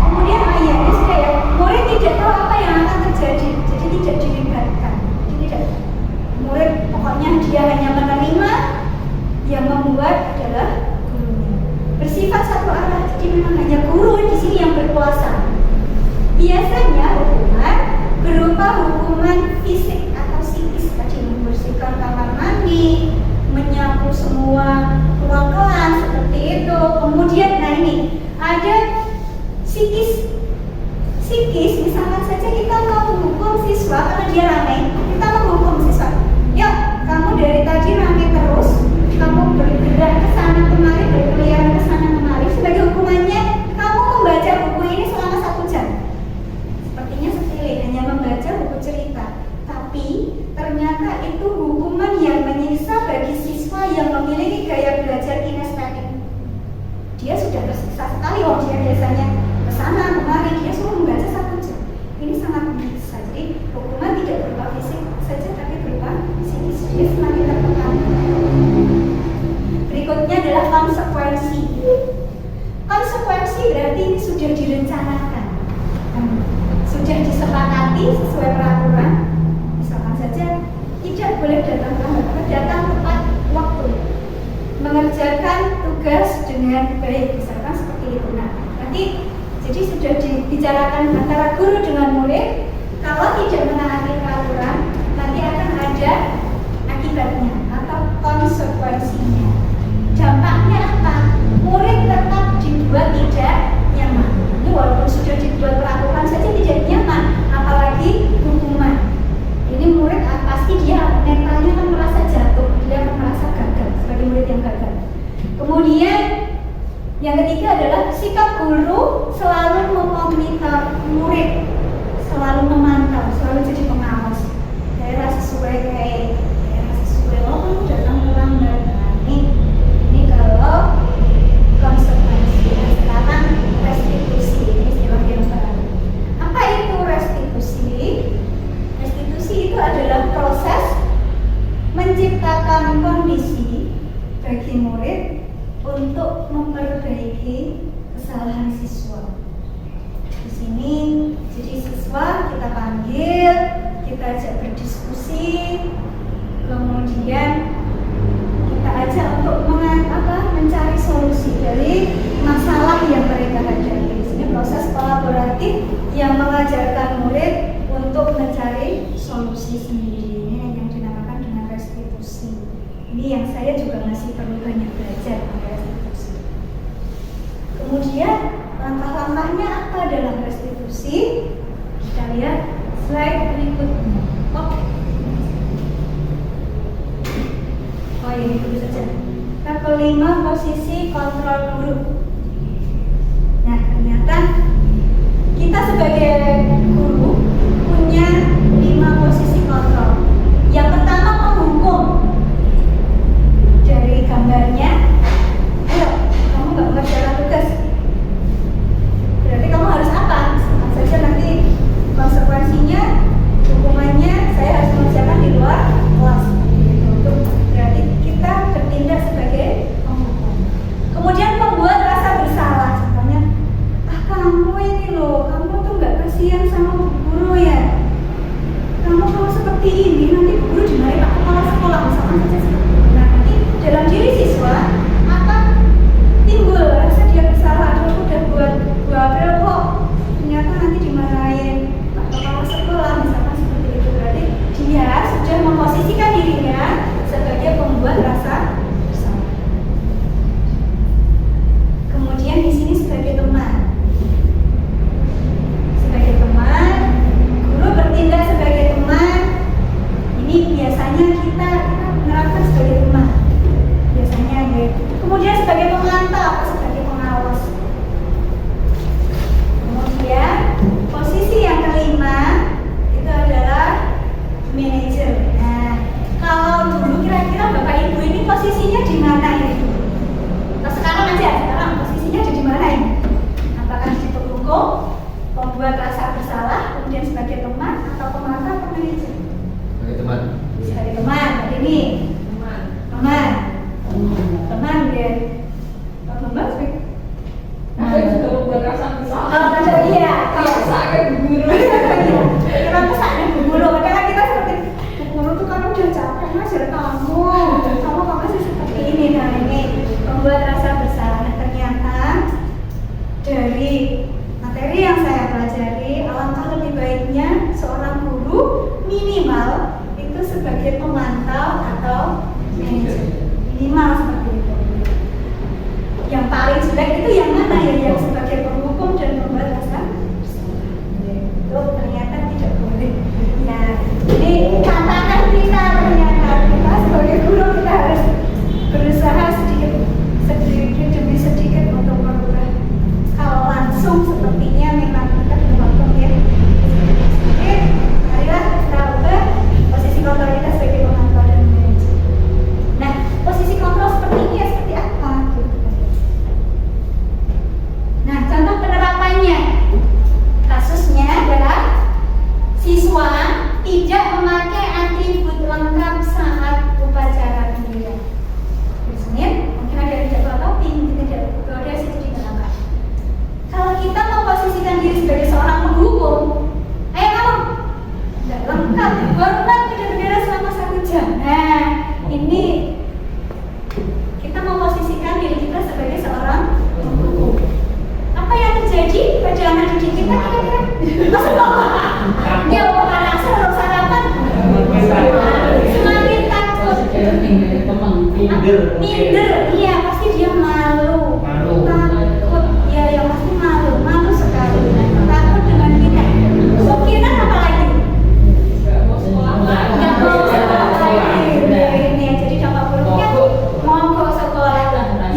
Kemudian ayatnya sudah ya, murid tidak tahu apa yang akan terjadi, jadi tidak dilibatkan. Jadi tidak, murid pokoknya dia hanya menerima, yang membuat adalah gurunya. Bersifat satu arah, jadi memang hanya guru di sini yang berkuasa. Biasanya hukuman berupa hukuman fisik atau psikis, tadi membersihkan kamar mandi, menyapu semua ruang kelas seperti itu. Kemudian, nah ini ada psikis, misalkan saja kita mau itu adalah proses menciptakan kondisi bagi murid untuk memperbaiki kesalahan siswa. Di sini, jadi siswa kita panggil, kita ajak berdiskusi, kemudian kita ajak untuk mencari solusi dari masalah yang mereka hadapi. Di sini proses kolaboratif yang mengajarkan murid untuk mencari solusi sendiri. Ini yang dinamakan dengan restitusi. Ini yang saya juga masih perlu banyak belajar mengenai restitusi. Kemudian langkah-langkahnya apa dalam restitusi? Kita lihat slide berikutnya. Oh ini dulu saja. Level 5 posisi kontrol guru. Nah ternyata kita sebagai guru punya 5 posisi kontrol. Yang pertama penghukum. Dari gambarnya, ayo kamu nggak mengerjakan tugas. Berarti kamu harus apa? Sebut saja nanti konsekuensinya, hukumannya saya harus mengerjakan di luar kelas. Berarti kita bertindak sebagai penghukum. Kemudian membuat rasa bersalah. Contohnya, kamu ini loh, kamu tuh nggak kasihan sama bu guru ya. Kamu kalau seperti ini nanti bu guru dimarahi pak kepala sekolah misalkan saja seperti itu. Nah nanti dalam diri siswa akan timbul rasa dia bersalah. Aduh, aku udah buat 2 April kok ternyata nanti dimarahin pak kepala sekolah misalkan seperti itu. Berarti dia sudah memposisikan dirinya sebagai pembuat rasa bersalah. Kemudian di sini sebagai teman. Sebagai teman, guru bertindak sebagai teman. Ini biasanya kita menerapkan sebagai teman. Biasanya ya. Kemudian sebagai pemantau atau sebagai pengawas. Kemudian posisi yang kelima itu adalah manajer. Nah, kalau dulu kira-kira Bapak Ibu ini posisinya di mana ini? Nah, sekarang posisinya ada di mana ini? Apakah di penghukum, pembuat rasa bersalah, kemudian sebagai teman atau pemantau atau manajer? Sebagai teman. Sebagai teman, ini teman ya. Pak Bambang sebagai Aku juga membuat rasa bersalah. oh, iya. Sakit guru. Kita pesannya bu guru, padahal kita seperti bu guru tuh kamu udah capek ngajar kamu masih seperti ini. Nah ini membuat rasa bersalah. Nah, ternyata dari materi yang saya pelajari, alangkah lebih baiknya seorang guru minimal itu sebagai pemantau atau manajer, minimal seperti itu. Yang paling jelek itu yang mana ya? Yang sebagai penghukum dan pembuat rasa bersalah. Itu ternyata tidak boleh. Nah, ini tantangan kita ternyata. Kita sebagai guru kita harus berusaha sedikit demi sedikit untuk merubah. Kalau langsung sepertinya memang kita belum mampu ya. Oke, marilah kita ubah posisi kontrol kita sebagai pemantau dan manajer. Nah, posisi kontrol seperti ini ya seperti apa? Nah, contoh penerapannya, kasusnya adalah siswa tidak memakai atribut lengkap saat upacara bendera. Senin, mungkin ada yang tidak bawa topi, mungkin tidak bawa dasi, jadi tidak lengkap. Kalau kita memposisikan diri sebagai seorang penghukum, ayo kamu, tidak lengkap, baru nanti bendera selama 1 jam. Nah, ini kita memposisikan diri kita sebagai seorang penghukum. Apa yang terjadi pada anak didik kita kira-kira? Masa dia mau panas atau sarapan? Semakin takut, minder, iya pasti dia malu. Takut, ya pasti malu sekali. Takut dengan kita. Kemungkinan apa lagi? Nggak mau sekolah lagi. Ini jadi dampak buruknya mogok sekolah.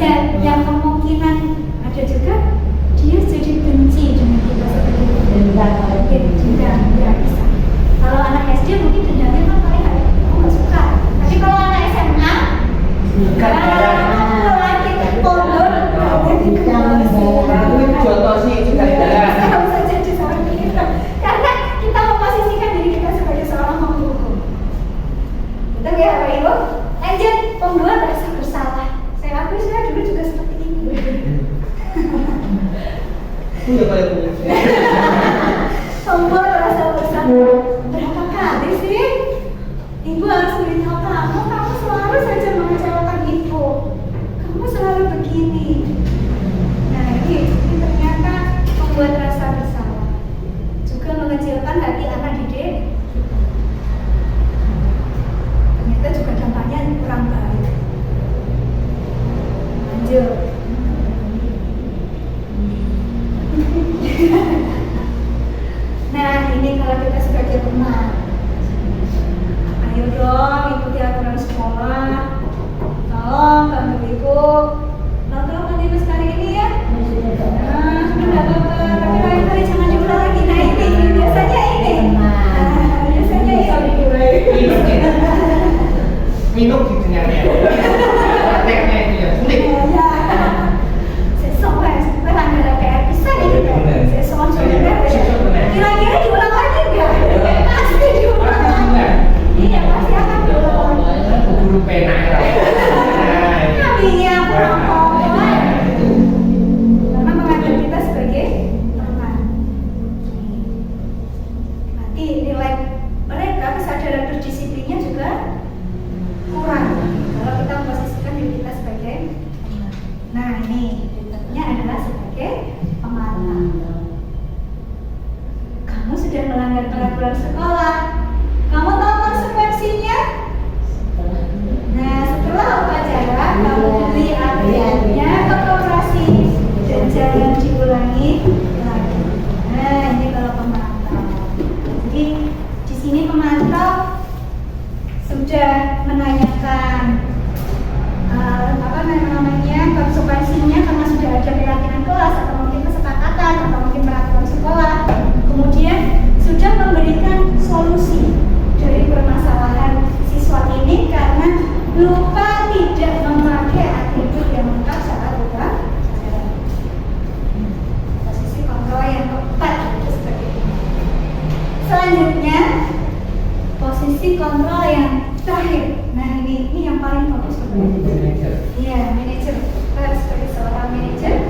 Ya, yang kemungkinan ada juga dia jadi benci dengan kita seperti itu. minum gitu nyari. Prakteknya itu ya sulit. Ya. Sesok sekarang ada PR bisa gitu kan. Sesok kira-kira diulang lagi nggak? Pasti diulang lagi. Iya pasti akan diulang lagi. Guru pena ya. Iya, karena mengajar kita sebagai teman. Nanti nilai mereka kesadaran berdisiplinnya juga kurang kalau kita memposisikan diri kita sebagai teman. Nah ini berikutnya adalah sebagai pemantau. Kamu sudah melanggar peraturan sekolah. Kamu tahu konsekuensinya? Nah, setelah upacara, kamu beli akhirnya ke koperasi dan jangan diulangi lagi. Nah, ini kalau pemantau. Jadi di sini pemantau sudah menanyakan apa namanya konsekuensinya karena sudah ada keyakinan kelas atau mungkin kesepakatan atau mungkin peraturan sekolah. Kemudian sudah memberikan solusi dari permasalahan siswa ini karena lupa tidak memakai atribut yang lengkap saat upacara. Posisi kontrol yang tepat itu seperti ini. Selanjutnya posisi kontrol yang terakhir. Nah ini yang paling fokus kepada iya manajer. Kita sebagai seorang manajer.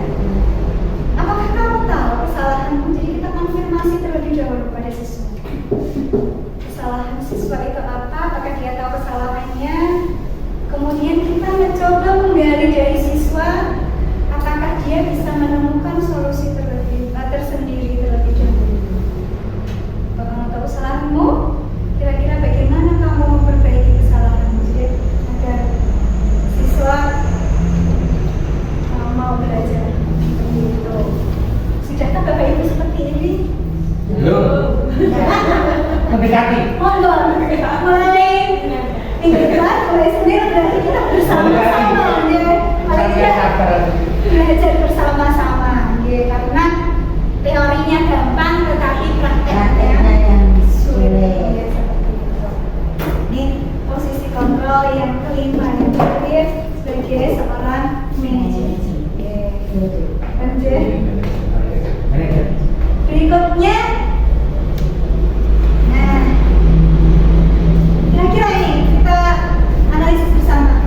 Apakah kamu tahu kesalahanmu? Jadi kita konfirmasi terlebih dahulu pada siswa. Kesalahan siswa itu apa? Apakah dia tahu kesalahannya? Kemudian kita mencoba menggali dari siswa, apakah dia bisa menemukan solusi tersendiri terlebih dahulu. Kalau kamu tahu kesalahanmu, kira-kira bagaimana kamu memperbaiki kesalahanmu agar siswa mau belajar begitu. Sudahkah Bapak Ibu seperti ini? Belum. Mendekati. Monggo, mulai minggu depan, mulai Senin berarti kita bersama-sama ya. Paling tidak belajar bersama-sama ya, karena teorinya gampang tetapi prakteknya yang sulit ya, seperti itu. Ini posisi kontrol yang kelima yang terakhir sebagai seorang manajer. Lanjut. Berikutnya, nah, kira-kira ini kita analisis bersama.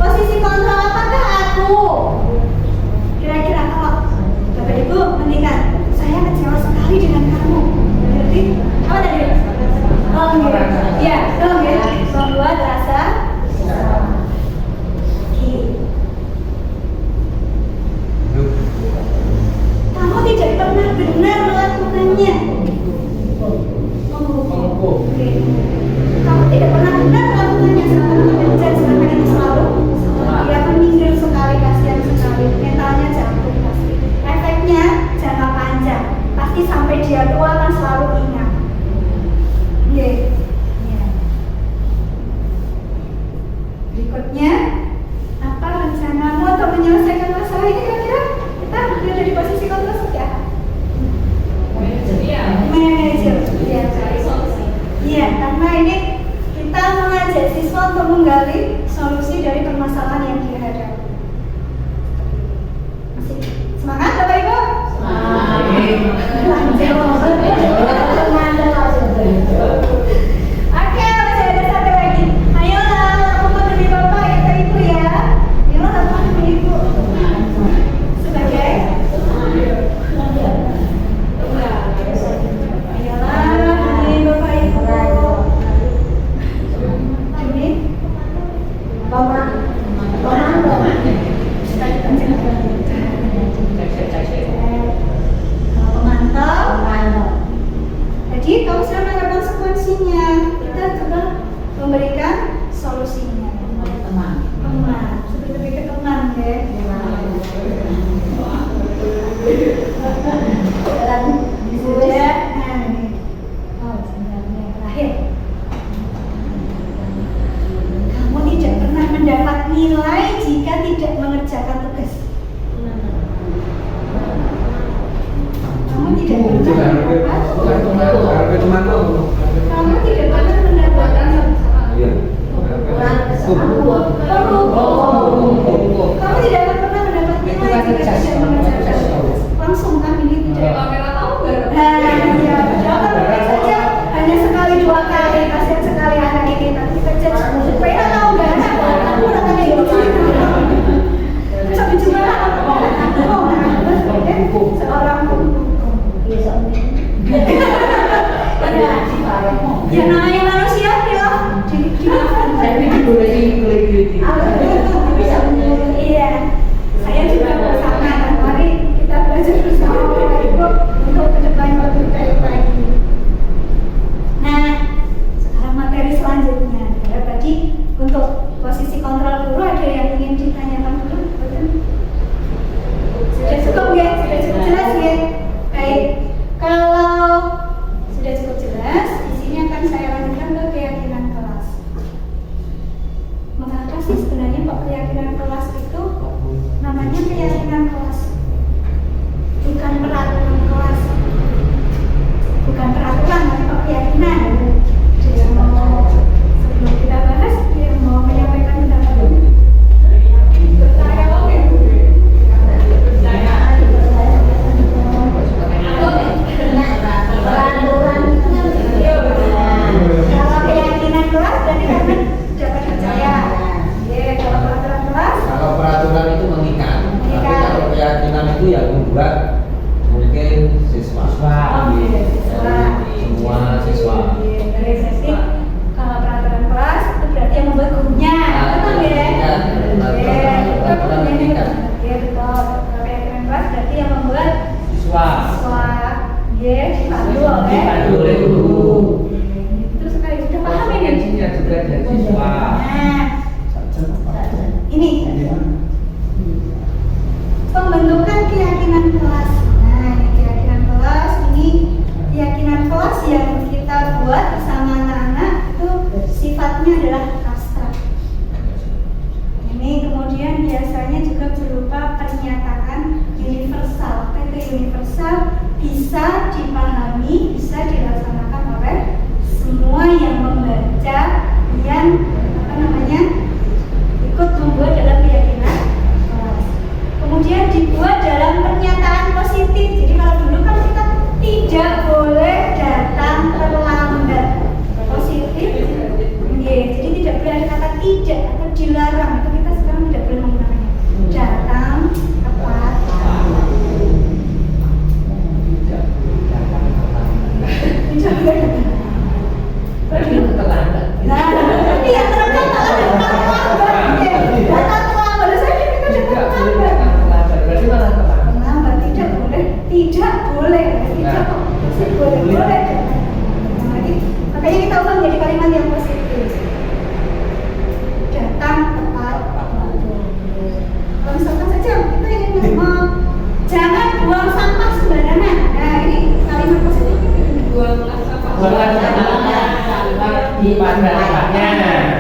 Posisi kontrol apakah aku? Kira-kira kalau Bapak Ibu mendengar, saya kecewa sekali dengan kamu. Berarti apa tadi? Oh, ya, membuat rasa. Oke. Kamu tidak pernah benar melakukannya. Oke. Kamu tidak pernah benar melakukannya sama dan selama ini selalu dia menyindir sekali, kasihan sekali, mentalnya jatuh pasti. Efeknya jangka panjang, pasti sampai dia tua akan selalu ingat. Oke. Berikutnya, apa rencanamu untuk menyelesaikan masalah ini kira-kira? Kita berada di posisi kontrol seperti apa? Manajer. Iya, cari solusi. Iya, karena ini kita mengajak siswa untuk menggali solusi dari permasalahan yang dihadapi. Masih semangat Bapak Ibu? Oke, masih ada satu lagi. Ayolah, lakukan demi Bapak ya Kak Ibu ya. Ayolah, lakukan demi Ibu. Sebagai ayolah, demi Bapak Ibu. Demi pemantau. Ya namanya manusia ya. Tapi dibolehin kulit. Bisa menurut iya. Saya juga bersama dan mari kita belajar bersama Bapak Ibu untuk kedepannya lebih baik lagi. Nah, sekarang materi selanjutnya. Ya, tadi untuk posisi kontrol guru ada yang ingin ditanyakan dulu? Betul? Sudah cukup ya? Sudah cukup jelas ya? Baik. Kalau sudah cukup jelas, di sini akan saya lanjutkan ke keyakinan kelas. Mengapa sih sebenarnya kok keyakinan kelas itu namanya keyakinan kelas? Bukan peraturan kelas. Bukan peraturan, tapi kok keyakinan. Jadi mau sebelum kita bahas, dia mau menyampaikan pendapatnya. Kalau keyakinan kelas berarti karena dapat percaya. Ya, kalau peraturan kelas Kalau peraturan itu mengikat, tapi kalau keyakinan itu ya membuat mungkin siswa. Semua siswa. Jadi kalau peraturan kelas itu berarti yang membuat gurunya, betul ya? Betul mengikat. Ya betul. Kalau keyakinan kelas berarti yang membuat Siswa. siswa, ya dipandu oleh Dipandu oleh guru. Itu sekali sudah paham ini. Konsekuensinya juga dari siswa. Nah, ini pembentukan keyakinan kelas. Nah, ini keyakinan kelas, ini keyakinan kelas yang kita buat bersama anak-anak itu sifatnya adalah abstrak. Ini kemudian biasanya juga berupa pernyataan universal. Apa itu universal? Bisa dipahami, bisa dilaksanakan oleh semua yang membaca, yang ikut membuat dalam keyakinan kelas. Kemudian dibuat dalam pernyataan positif. Jadi kalau dulu kan kita tidak boleh datang terlambat. Positif. Jadi tidak boleh ada kata tidak atau dilarang. Itu kita sekarang tidak boleh menggunakannya. Datang tepat. Tidak boleh. Berarti terlambat. Nah, tapi yang terlambat datang terlambat. Saya kita Tidak datang boleh terlambat. datang terlambat. Berarti malah terlambat. Terlambat tidak boleh. Boleh. Nah, makanya kita ubah menjadi kalimat yang positif. Datang tepat waktu. Kalau misalkan saja kita ingin jangan buang sampah sembarangan. Nah, ini kalimat positif. Buanglah sampah. Buanglah sampah di pada tempatnya.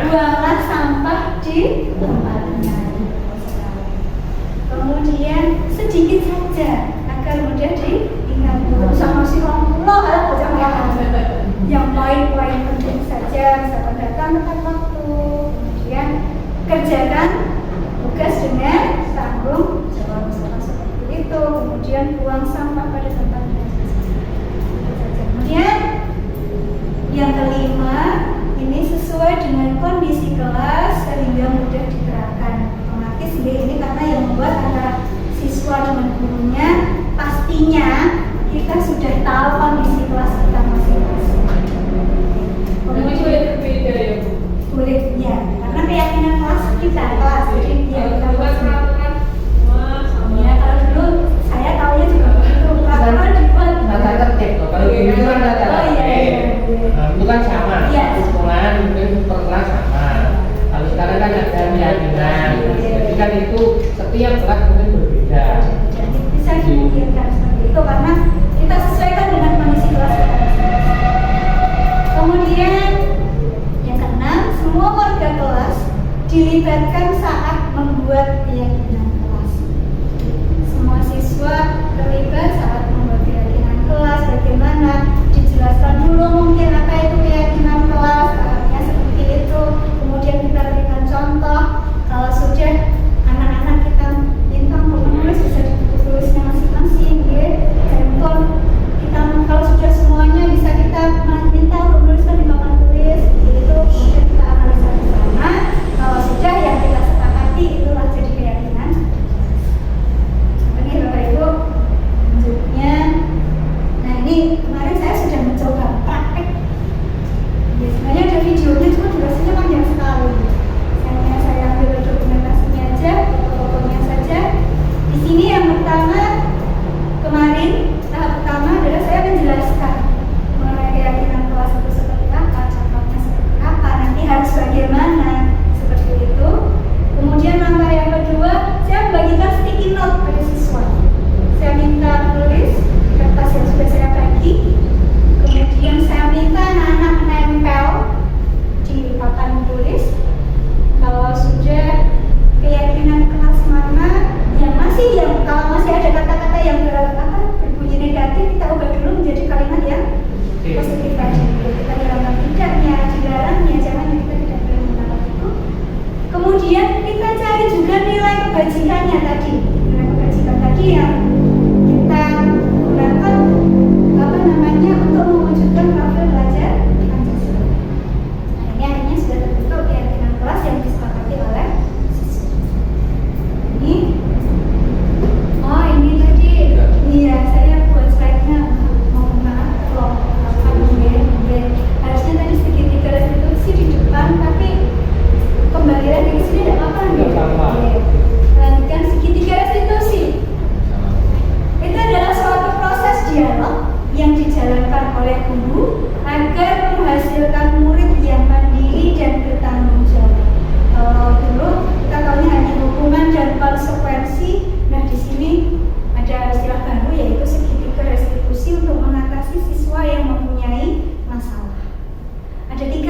Buanglah sampah di tempatnya. Kemudian sedikit saja agar mudah diingat. Sama si Allah ada bocah yang poin-poin penting saja, misalkan datang tepat waktu. Kemudian kerjakan tugas dengan tanggung jawab, misalkan seperti itu. Kemudian buang sampah pada tempatnya. Kemudian yang kelima, ini sesuai dengan kondisi kelas sehingga mudah diterapkan. Otomatis ini karena yang membuat antara siswa dengan gurunya pastinya kita sudah tahu kondisi kelas kita masing-masing. Jadi boleh berbeda ya Bu? Boleh ya, karena keyakinan kelas kita kelas jadi ya kita Buat peraturan semua sama. ya kalau dulu saya tahunya juga begitu. Kalau dibuat Tata tertib. Kalau dulu kan tata Oh, iya, tertib. iya. Nah, itu kan sama. Iya. Hitungan mungkin per kelas sama. Kalau sekarang kan ada keyakinan. Jadi kan itu setiap kelas mungkin berbeda. Jadi bisa dimungkinkan seperti itu karena kita sesuaikan dengan kondisi kelas kita. Kemudian yang keenam, semua warga kelas dilibatkan saat membuat keyakinan kelas. Semua siswa terlibat saat membuat keyakinan kelas. Bagaimana dijelaskan dulu mungkin apa itu keyakinan kelas, caranya seperti itu. Kemudian kita berikan contoh. Kalau sudah anak-anak kita minta untuk menulis bisa di buku tulisnya masing-masing, ya. Handphone kita kalau sudah semuanya bisa kita minta untuk menuliskan di papan tulis, itu kemudian kita analisa bersama. Kalau sudah yang kita sepakati itulah jadi keyakinan. Ini Bapak Ibu lanjut.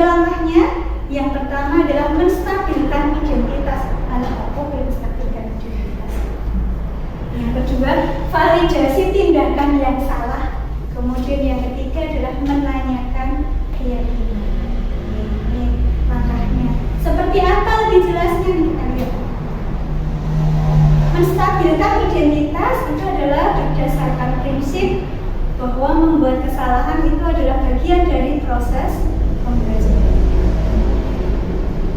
langkahnya. Yang pertama adalah menstabilkan identitas. Menstabilkan identitas. Yang kedua, validasi tindakan yang salah. Kemudian yang ketiga adalah menanyakan keyakinan. Ini langkahnya. Seperti apa lebih jelasnya? Kita lihat. Menstabilkan identitas itu adalah berdasarkan prinsip bahwa membuat kesalahan itu adalah bagian dari proses pembelajaran.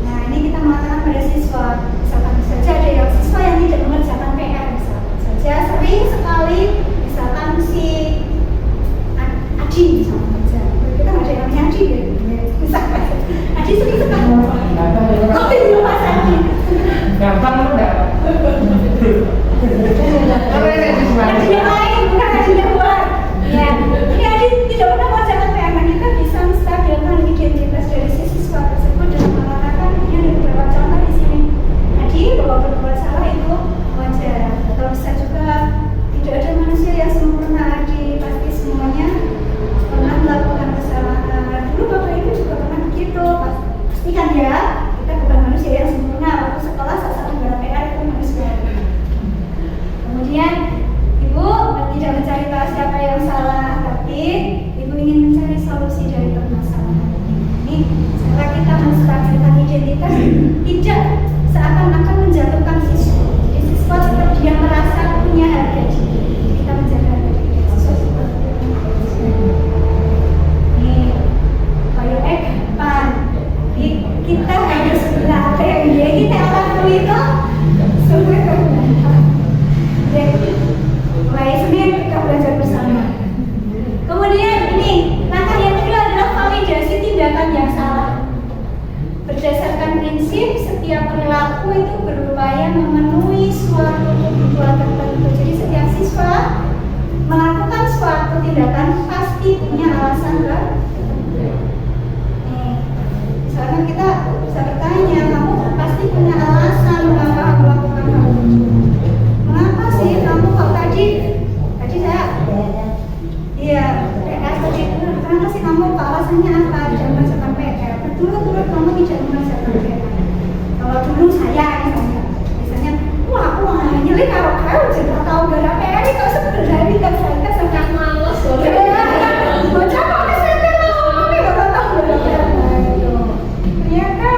Nah, ini kita mengatakan pada siswa, misalkan saja ada yang siswa yang tidak mengerjakan PR, misalkan saja sering sekali, misalkan si Adi misalkan saja, kita nggak ada yang namanya Adi ya, misalkan Adi sering sekali. Oh, itu Mas Adi. Gampang enggak? Adi yang lain, bukan Adi yang luar. Ya, ini Adi tidak pernah mengerjakan PR. Nah, kita bisa menstabilkan identitas dari si siswa tersebut dengan mengatakan ini ada beberapa contoh di sini. Adi bahwa berbuat salah itu wajar. Atau bisa juga tidak ada manusia yang sempurna. Adi pasti semuanya pernah melakukan kesalahan. Dulu bapak ibu juga pernah begitu. Pastikan ya, kita bukan manusia yang sempurna. Waktu sekolah salah satu PR itu manusia. Kemudian ibu tidak mencari tahu siapa yang salah, tapi ibu ingin mencari solusi dari permasalahan ini. Setelah kita menstabilkan identitas, tidak seakan-akan menjatuhkan siswa. Jadi siswa tetap dia merasa punya harga diri. Kita menjaga harga diri siswa seperti itu. Nih, kayak gampang. Jadi kita harus belajar. Jadi kita orang tua itu semua gampang. Mulai Senin kita belajar bersama. Kemudian ini langkah yang kedua adalah validasi tindakan yang salah. Berdasarkan prinsip setiap perilaku itu berupaya memenuhi suatu kebutuhan tertentu. Jadi setiap siswa melakukan suatu tindakan pasti punya alasan tertentu. Misalnya kita bisa bertanya, kamu pasti punya alasan mengapa melakukan hal itu. Mengapa sih kamu kok tadi saya tadi kenapa sih kamu alasannya apa tidak mengerjakan PR? Berturut-turut kamu tidak mengerjakan PR. Kalau dulu saya misalnya wah aku nyelip kalau kau tidak tahu gara PR kau sebenarnya kan saya sangat malas loh. Bocah kok kesana kamu nggak tahu gara PR. Ternyata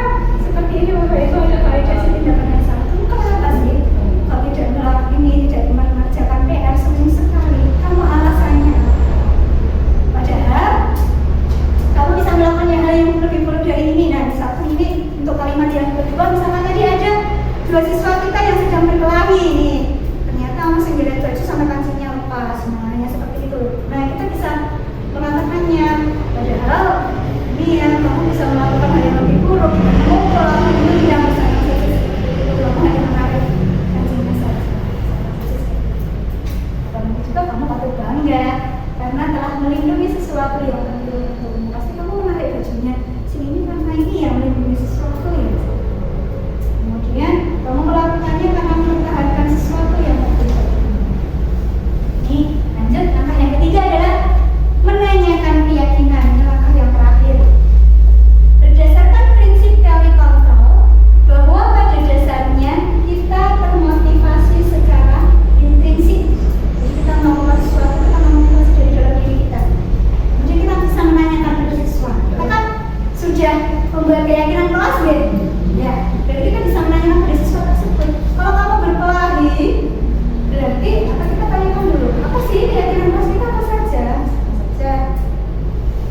seperti ini bapak ibu ada validasi tindakan yang salah. Kenapa sih kalau tidak melakukan ini tidak mengerjakan PR sering sekali? Kamu alasannya? Padahal kamu bisa melakukan hal yang lebih buruk dari ini. Nah, misalkan ini untuk kalimat yang kedua, misalkan tadi ada dua siswa kita yang sedang berkelahi ini. Ternyata kamu sendiri baju sampai kancingnya lepas. Nah, ya seperti itu. Nah, kita bisa mengatakannya. Padahal ini ya kamu bisa melakukan hal yang lebih buruk. Kamu kalau ini yang misalnya seperti itu, kamu hanya menarik kancingnya saja. Mungkin juga kamu patut bangga karena telah melindungi sesuatu yang penting untukmu. Pasti kamu menarik bajunya. Ini karena ini yang melindungi sesuatu ya. Kemudian kamu melakukannya karena mempertahankan sesuatu yang penting. Ini lanjut langkah yang ketiga adalah menanyakan keyakinan. Ini langkah yang terakhir. Berdasarkan prinsip value control bahwa pada dasarnya kita termotivasi secara intrinsik. Jadi kita melakukan sesuatu kita memotivasi dari dalam diri kita. Kemudian kita bisa menanyakan pada siswa. Kita kan sudah membuat keyakinan kelas ya. Berarti kita bisa menanyakan pada siswa tersebut. Kalau kamu berkelahi, berarti kita tanyakan dulu. Apa sih keyakinan kelas kita apa saja?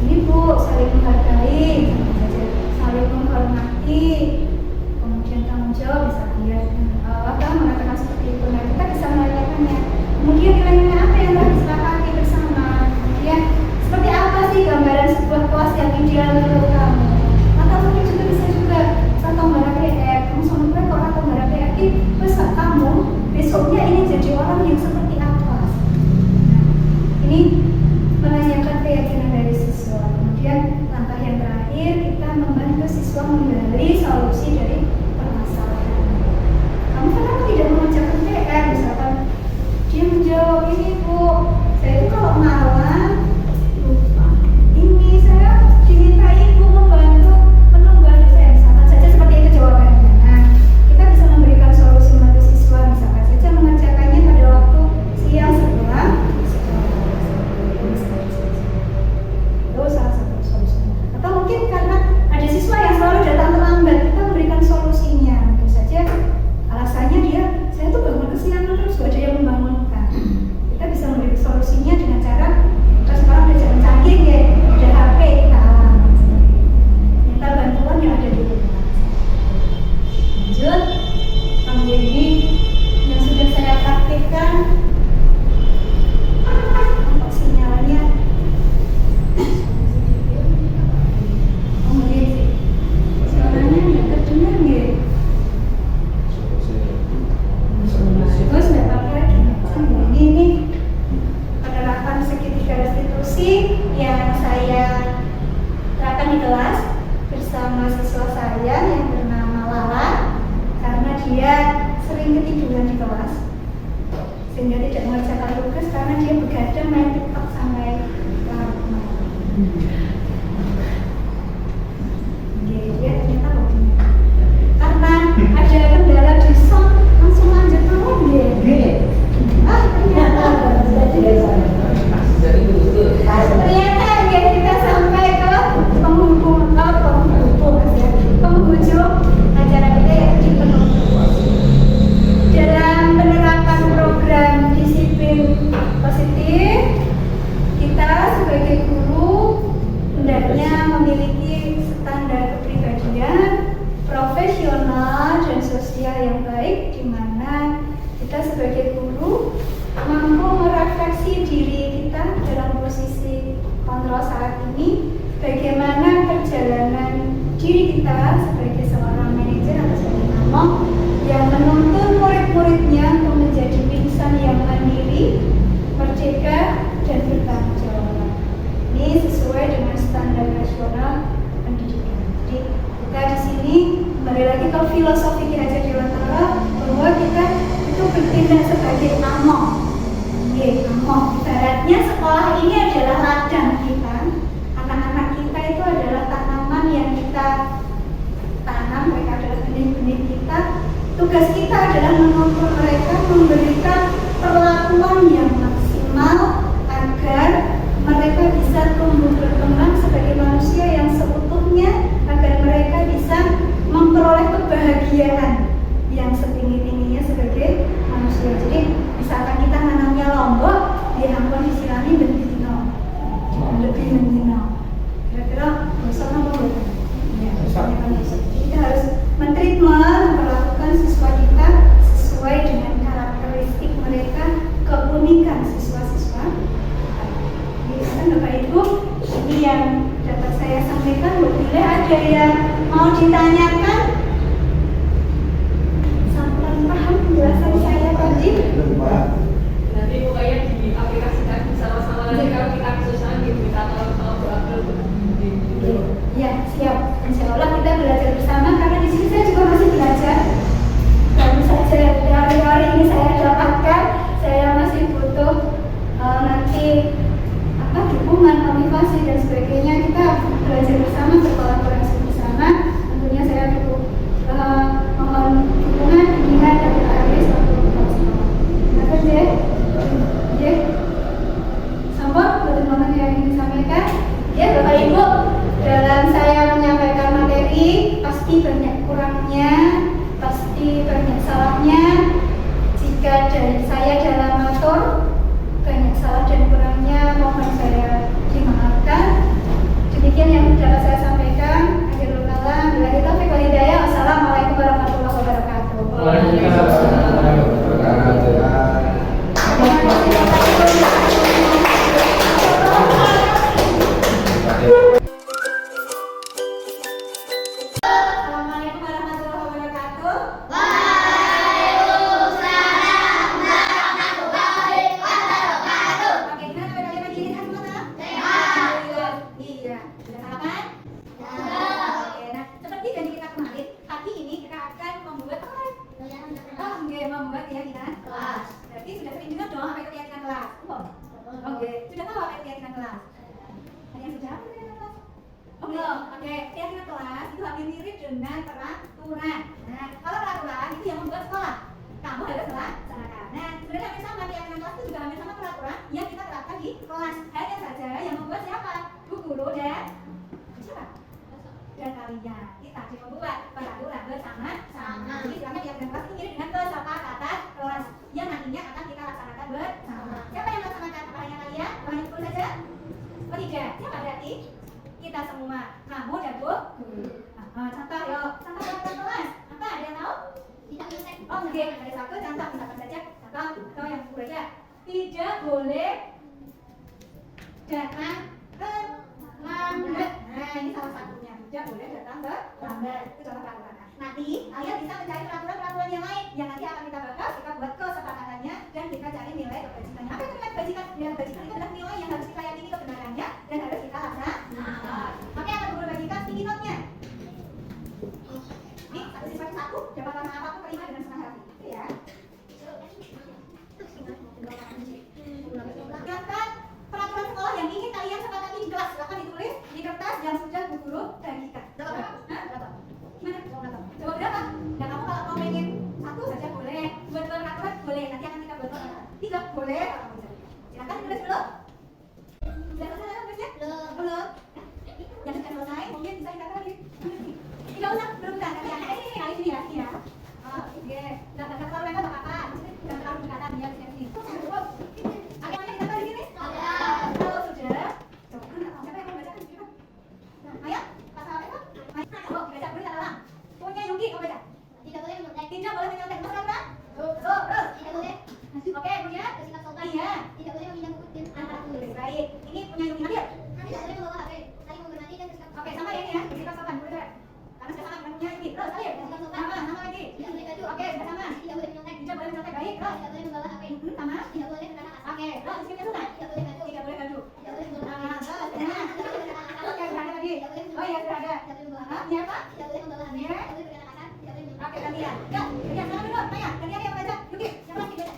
Ini Bu, saling menghargai, saling menghormati. Kemudian tanggung jawab bisa dia mengatakan seperti itu. Nah, kita bisa menanyakannya. Kemudian nilai-nilai apa yang telah disepakati bersama? Kemudian seperti apa sih gambaran sebuah kelas yang ideal menurut kamu? Atau mungkin juga bisa juga atau gambaran PR. Kamu sama gue kok atau gambaran PR terus kamu besoknya ini jadi orang yang seperti apa? Nah, ini menanyakan keyakinan dari siswa. Kemudian langkah yang terakhir kita membantu siswa menggali solusi dari permasalahan. Kamu kenapa tidak mengerjakan PR? Misalkan dia menjawab ini Bu, saya itu kalau malam lupa. Ini saya diminta ibu membantu sama siswa saya yang bernama Lala karena dia sering ketiduran di kelas sehingga tidak mengerjakan tugas karena dia begadang main TikTok sampai larut malam. Dia ternyata hobinya. Karena ada kendala di sound langsung lanjut malam dia. Ternyata ternyata kita sampai ke penghujung acara kita yaitu di penutup. Dalam penerapan program disiplin positif, kita sebagai guru hendaknya memiliki standar kepribadian profesional dan sosial yang baik, di mana kita sebagai guru mampu merefleksi diri kita dalam posisi kontrol saat ini, bagaimana perjalanan diri kita sebagai seorang manajer atau sebagai mamong yang menuntun murid-muridnya untuk menjadi insan yang mandiri, merdeka, dan bertanggung jawab. Ini sesuai dengan standar nasional pendidikan. Jadi kita di sini kembali lagi ke filosofi Ki Hajar Dewantara bahwa kita itu bertindak sebagai among. Among. Ibaratnya sekolah ini adalah ladang kita. Anak-anak kita itu adalah tanaman yang kita tanam, mereka adalah benih-benih kita. Tugas kita adalah menuntun mereka, memberikan perlakuan yang maksimal agar mereka bisa tumbuh berkembang sebagai manusia yang seutuhnya, agar mereka bisa memperoleh kebahagiaan yang setinggi-tingginya sebagai manusia. Jadi misalkan kita nanamnya lombok, dia ampun disirami bendino, lebih mendino. Kira-kira besok apa bukan? Ya, kita harus mentreatment, memperlakukan siswa kita sesuai dengan karakteristik mereka, keunikan siswa-siswa. Jadi Bapak Ibu, ini yang dapat saya sampaikan. Bila ada yang mau ditanyakan, sampai paham penjelasan saya tadi? Nanti pokoknya diaplikasikan bersama-sama nanti kalau kita kesusahan kita tolong berapel Ya, siap. Insya Allah kita belajar bersama karena di sini saya juga masih belajar. Baru saja dari hari ini saya dapatkan, saya masih butuh nanti dukungan, motivasi dan sebagainya. Kita belajar bersama, berkolaborasi bersama. Tentunya saya butuh mohon dukungan, bimbingan dari Pak Aris untuk bersama. Apa Jeh? Jeh? Sampun, bagaimana yang ingin disampaikan? Ya Bapak Ibu, dalam saya menyampaikan materi pasti banyak kurangnya, pasti banyak salahnya. Jika dari saya dalam matur banyak salah dan kurangnya, mohon saya dimaafkan. Demikian yang dapat saya sampaikan. Akhirul kalam, billahi taufiq wal hidayah. Wassalamualaikum warahmatullahi wabarakatuh. Waalaikumsalam warahmatullahi Assalamualaikum warahmatullahi wabarakatuh. Oke, gimana kalian berdiri semua? Sehat. Iya. Sudah sarapan? Oke, nah seperti janji kita kemarin, pagi ini kita akan membuat apa? Membuat keyakinan kelas. Berarti sudah sering dengar dong apa itu keyakinan kelas? Oke, sudah tahu apa itu keyakinan kelas? Ada yang sudah apa keyakinan kelas? Oh belum. Oke, keyakinan kelas itu hampir mirip dengan peraturan. Nah, kalau peraturan itu yang membuat sekolah, kamu harus laksanakan. Nah, sebenarnya hampir sama keyakinan kelas itu juga hampir sama peraturan yang kita terapkan di kelas. Hanya saja yang membuat siapa? Bu guru dan siapa? Dan kalian. Kita yang membuat peraturan bersama-sama. Jadi selama keyakinan kelas itu mirip dengan kesepakatan kelas yang nantinya akan kita laksanakan bersama. Siapa yang melaksanakan? Apa hanya kalian? Apa hanya guru saja? Oh tidak. Siapa berarti? Kita semua. Kamu dan Bu guru. Contoh yuk. Contoh peraturan kelas. Apa? Ada yang tahu? Oh mungkin ada satu contoh, misalkan saja contoh atau yang buruk aja, tidak boleh datang terlambat. Nah ini salah satunya, tidak boleh datang terlambat. Itu contoh peraturan. Nanti kalian bisa mencari peraturan-peraturan yang lain yang nanti akan kita bahas, kita buat kesepakatannya dan kita cari nilai kebajikannya. Apa itu nilai kebajikan? Nilai kebajikan itu adalah nilai yang harus kita yakini kebenarannya dan harus kita laksanakan. Maka yang akan guru bagikan sticky note-nya. tulis dulu. Sudah selesai tulisnya? Belum. Yang sudah selesai mungkin bisa kita kali. Tidak usah, belum kan? Kali ini ya. Oke. Sudah terlalu lebar nggak apa-apa. Sudah terlalu dekatan ya di sini. Ada yang kita di sini? Kalau sudah, coba siapa yang mau bacakan? Ayo, pasal apa? Ayo, baca dulu kata orang. Punya Yuki, kamu baca. Tidak boleh menyontek. Terus kan? Terus. Tidak boleh Oke, punya? bersikap sopan. Iya. Tidak boleh meminjam buku dan alat tulis. Baik. Ini punya Yuki Nabil. Tidak boleh membawa HP. Saling menghormati dan bersikap Oke, sama ya ini ya. Kita sopan dulu deh. Karena sudah sama dengan punya Yuki. Terus tadi. Sama lagi. Tidak boleh gaduh. Oke, sudah sama. Tidak boleh menyontek. Tidak boleh menyontek. Baik. Terus. Tidak boleh membawa HP. Sama. Tidak boleh berkata kasar. Oke, terus skipnya sudah. Tidak boleh gaduh. Tidak boleh gaduh. Tidak boleh membawa Nah, HP. terus. Tidak boleh berkata kasar. Oke, sudah ada lagi. Oh iya, sudah ada. Tidak boleh membawa Hah? HP. Ini apa? Tidak boleh membawa HP. Iya. Tidak boleh berkata kasar. Tidak boleh menyontek. Oke, gantian. Gantian sama dulu. Tanya. Gantian yang baca. Yuki, siapa lagi baca?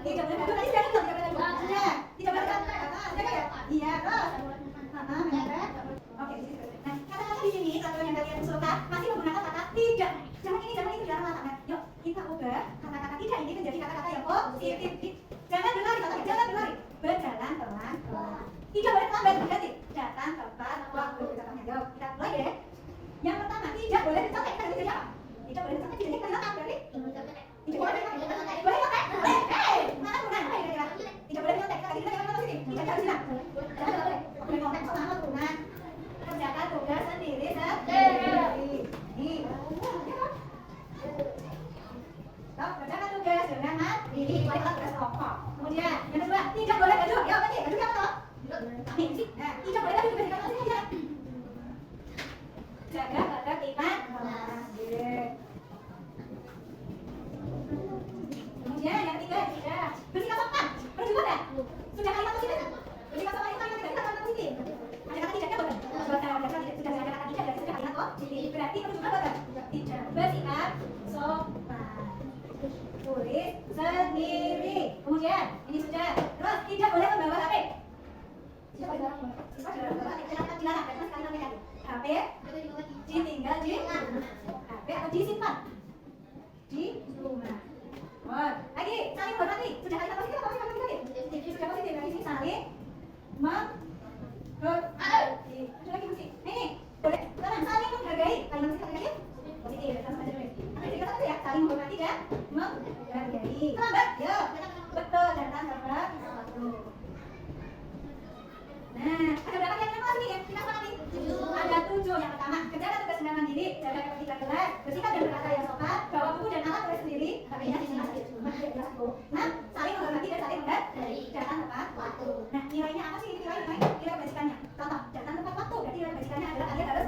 Tidak boleh gaduh. Tadi sudah ada belum? Tidak boleh gaduh. Sudah. Tidak boleh gaduh. Sudah ya? Iya, terus. Benar. Oke, nah kata-kata di sini peraturan yang kalian suka masih menggunakan kata tidak. Jangan ini, jangan itu, jangan lama. Yuk, kita ubah kata-kata tidak ini menjadi kata-kata yang positif. Jangan berlari, katanya jangan berlari. Berjalan pelan-pelan. Tidak boleh lambat, berarti datang tepat waktu. Yuk, kita mulai deh. Yang pertama, tidak boleh dicontek. Kita jadi apa? Tidak boleh dicontek, jadi kita datang berarti. Tidak boleh dicontek. Boleh contek? Boleh. Mana turunan? Apa kira-kira? Tidak boleh dicontek. Kita jangan ngomong sini. Kita harus bilang. Jangan boleh. Boleh contek sama turunan. Kerjakan tugas sendiri. Nih. Stop, kerjakan tugas dengan mati. Boleh tugas pokok. Kemudian yang kedua, tidak boleh gaduh. Ya apa nih? Gaduh apa toh? Nih sih. Nah, tidak boleh gaduh. Kita kasih aja. Jaga ketertiban. Kemudian yang ketiga, tidak bersikap sopan. Pernah juga nggak? Sudah kalimat positif? Bersikap sopan itu kalimat kita kalimat positif. Ada kata tidaknya bukan? Sudah ada kata tidak, sudah ada kata tidak, berarti sudah kalimat positif. Berarti perlu juga bukan? Tidak bersikap sopan. Tulis sendiri. Kemudian ini sudah. Terus tidak boleh membawa HP. Tidak boleh membawa HP. Ditinggal di HP atau disimpan di rumah. Lagi saling menghormati. Sudah kalimat positif apa kalimat negatif? Sudah positif. Dari sini saling menghormati. Ada lagi mesti. Ini boleh. Tenang, saling menghargai. Kalimat positif positif. Sama aja dulu. Nanti kita satu ya. Saling menghormati dan menghargai. Terlambat. Ya. Betul. Datang terlambat. Nah, ada berapa yang masuk nih? Kita sama nih. Ada 7. Yang pertama, kerjakan tugas dengan mandiri, jaga ketertiban kelas, bersikap dan berkata yang sopan, bawa buku dan alat tulis sendiri. Tapi di sini nah, saling menghormati dan saling menghargai. Datang tepat waktu. Nah, nilainya apa sih? Nilai kebajikannya. Contoh, datang tepat waktu. Berarti nilai kebajikannya adalah kalian harus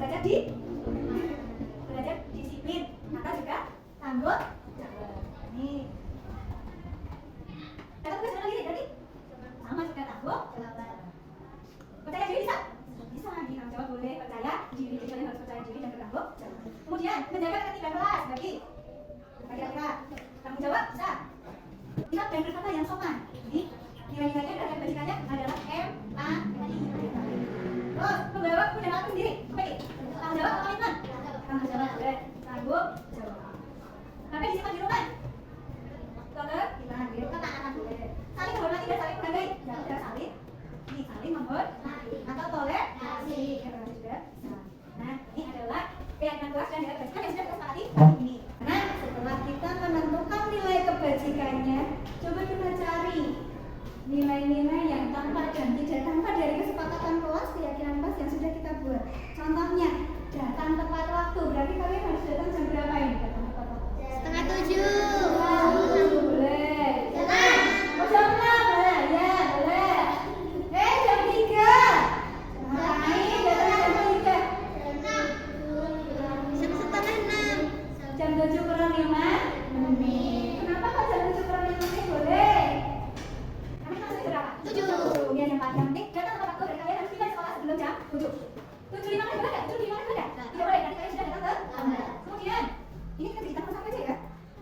belajar disiplin. Maka juga tanggung jawab. Nih. Kata tugas dengan mandiri, berarti sama juga tanggung jawab. Percaya diri bisa? Bisa, tanggung jawab boleh. Percaya diri, kalian harus percaya diri dan bertanggung jawab. Kemudian menjaga ketertiban kelas, bagi kira-kira tanggung jawab bisa. Sikap dan berkata yang sopan. Ini nilai-nilainya dan kebajikannya adalah empati. Terus membawa buku dan alat sendiri. Apa ini? Tanggung jawab atau komitmen? Tanggung jawab boleh. Tanggung jawab. Tapi disimpan di rumah. Ketertiban di rumah anak boleh. Saling menghormati dan saling menghargai. Jangan saling menghormati atau toleransi. Juga. Nah, ini adalah keyakinan kelas dan nilai kebajikan yang sudah kita sepakati hari ini. Nah, setelah kita menentukan nilai kebajikannya, coba kita cari nilai-nilai yang tanpa dan tidak tanpa dari kesepakatan kelas, keyakinan kelas yang sudah kita buat. Contohnya, datang tepat waktu. Berarti kalian harus datang jam berapa ini? Datang tepat waktu. 6:30. Boleh. Oh, jam 6. Ya, boleh. Jam 3. Ngapain? Datang jam 3. Jam 7 kurang 5 menit. Kenapa kok jam 7 kurang 5 menit boleh? Kami masuk berapa? 7. Kemudian yang 4 menit datang tepat waktu dan kalian harus tiba di sekolah sebelum jam 7. 7:05 menit boleh nggak? 7:05 menit boleh nggak? Tidak boleh, nanti kalian sudah datang terlambat. Kemudian ini kita jadi nomor 1 aja ya.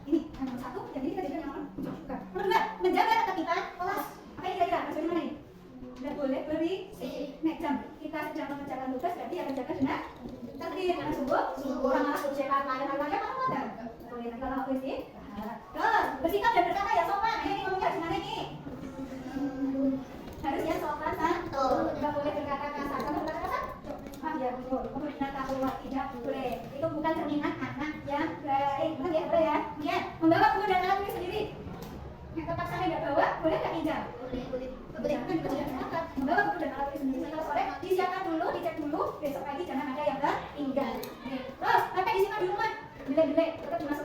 Ini nomor 1 dan ini kita jadi nomor 7. Nomor 2, menjaga ketertiban kelas. Apa ini kira-kira? Harus bagaimana nih? Tidak boleh berisik. Nek jam kita sedang mengerjakan tugas berarti akan jaga dengan tertib, jangan sungguh orang malah cepat lain aja kan ada. Boleh nanti kalau aku isi. Terus bersikap dan berkata ya sopan. Ini ngomongnya gimana nih? Bule, tetap dimasukkan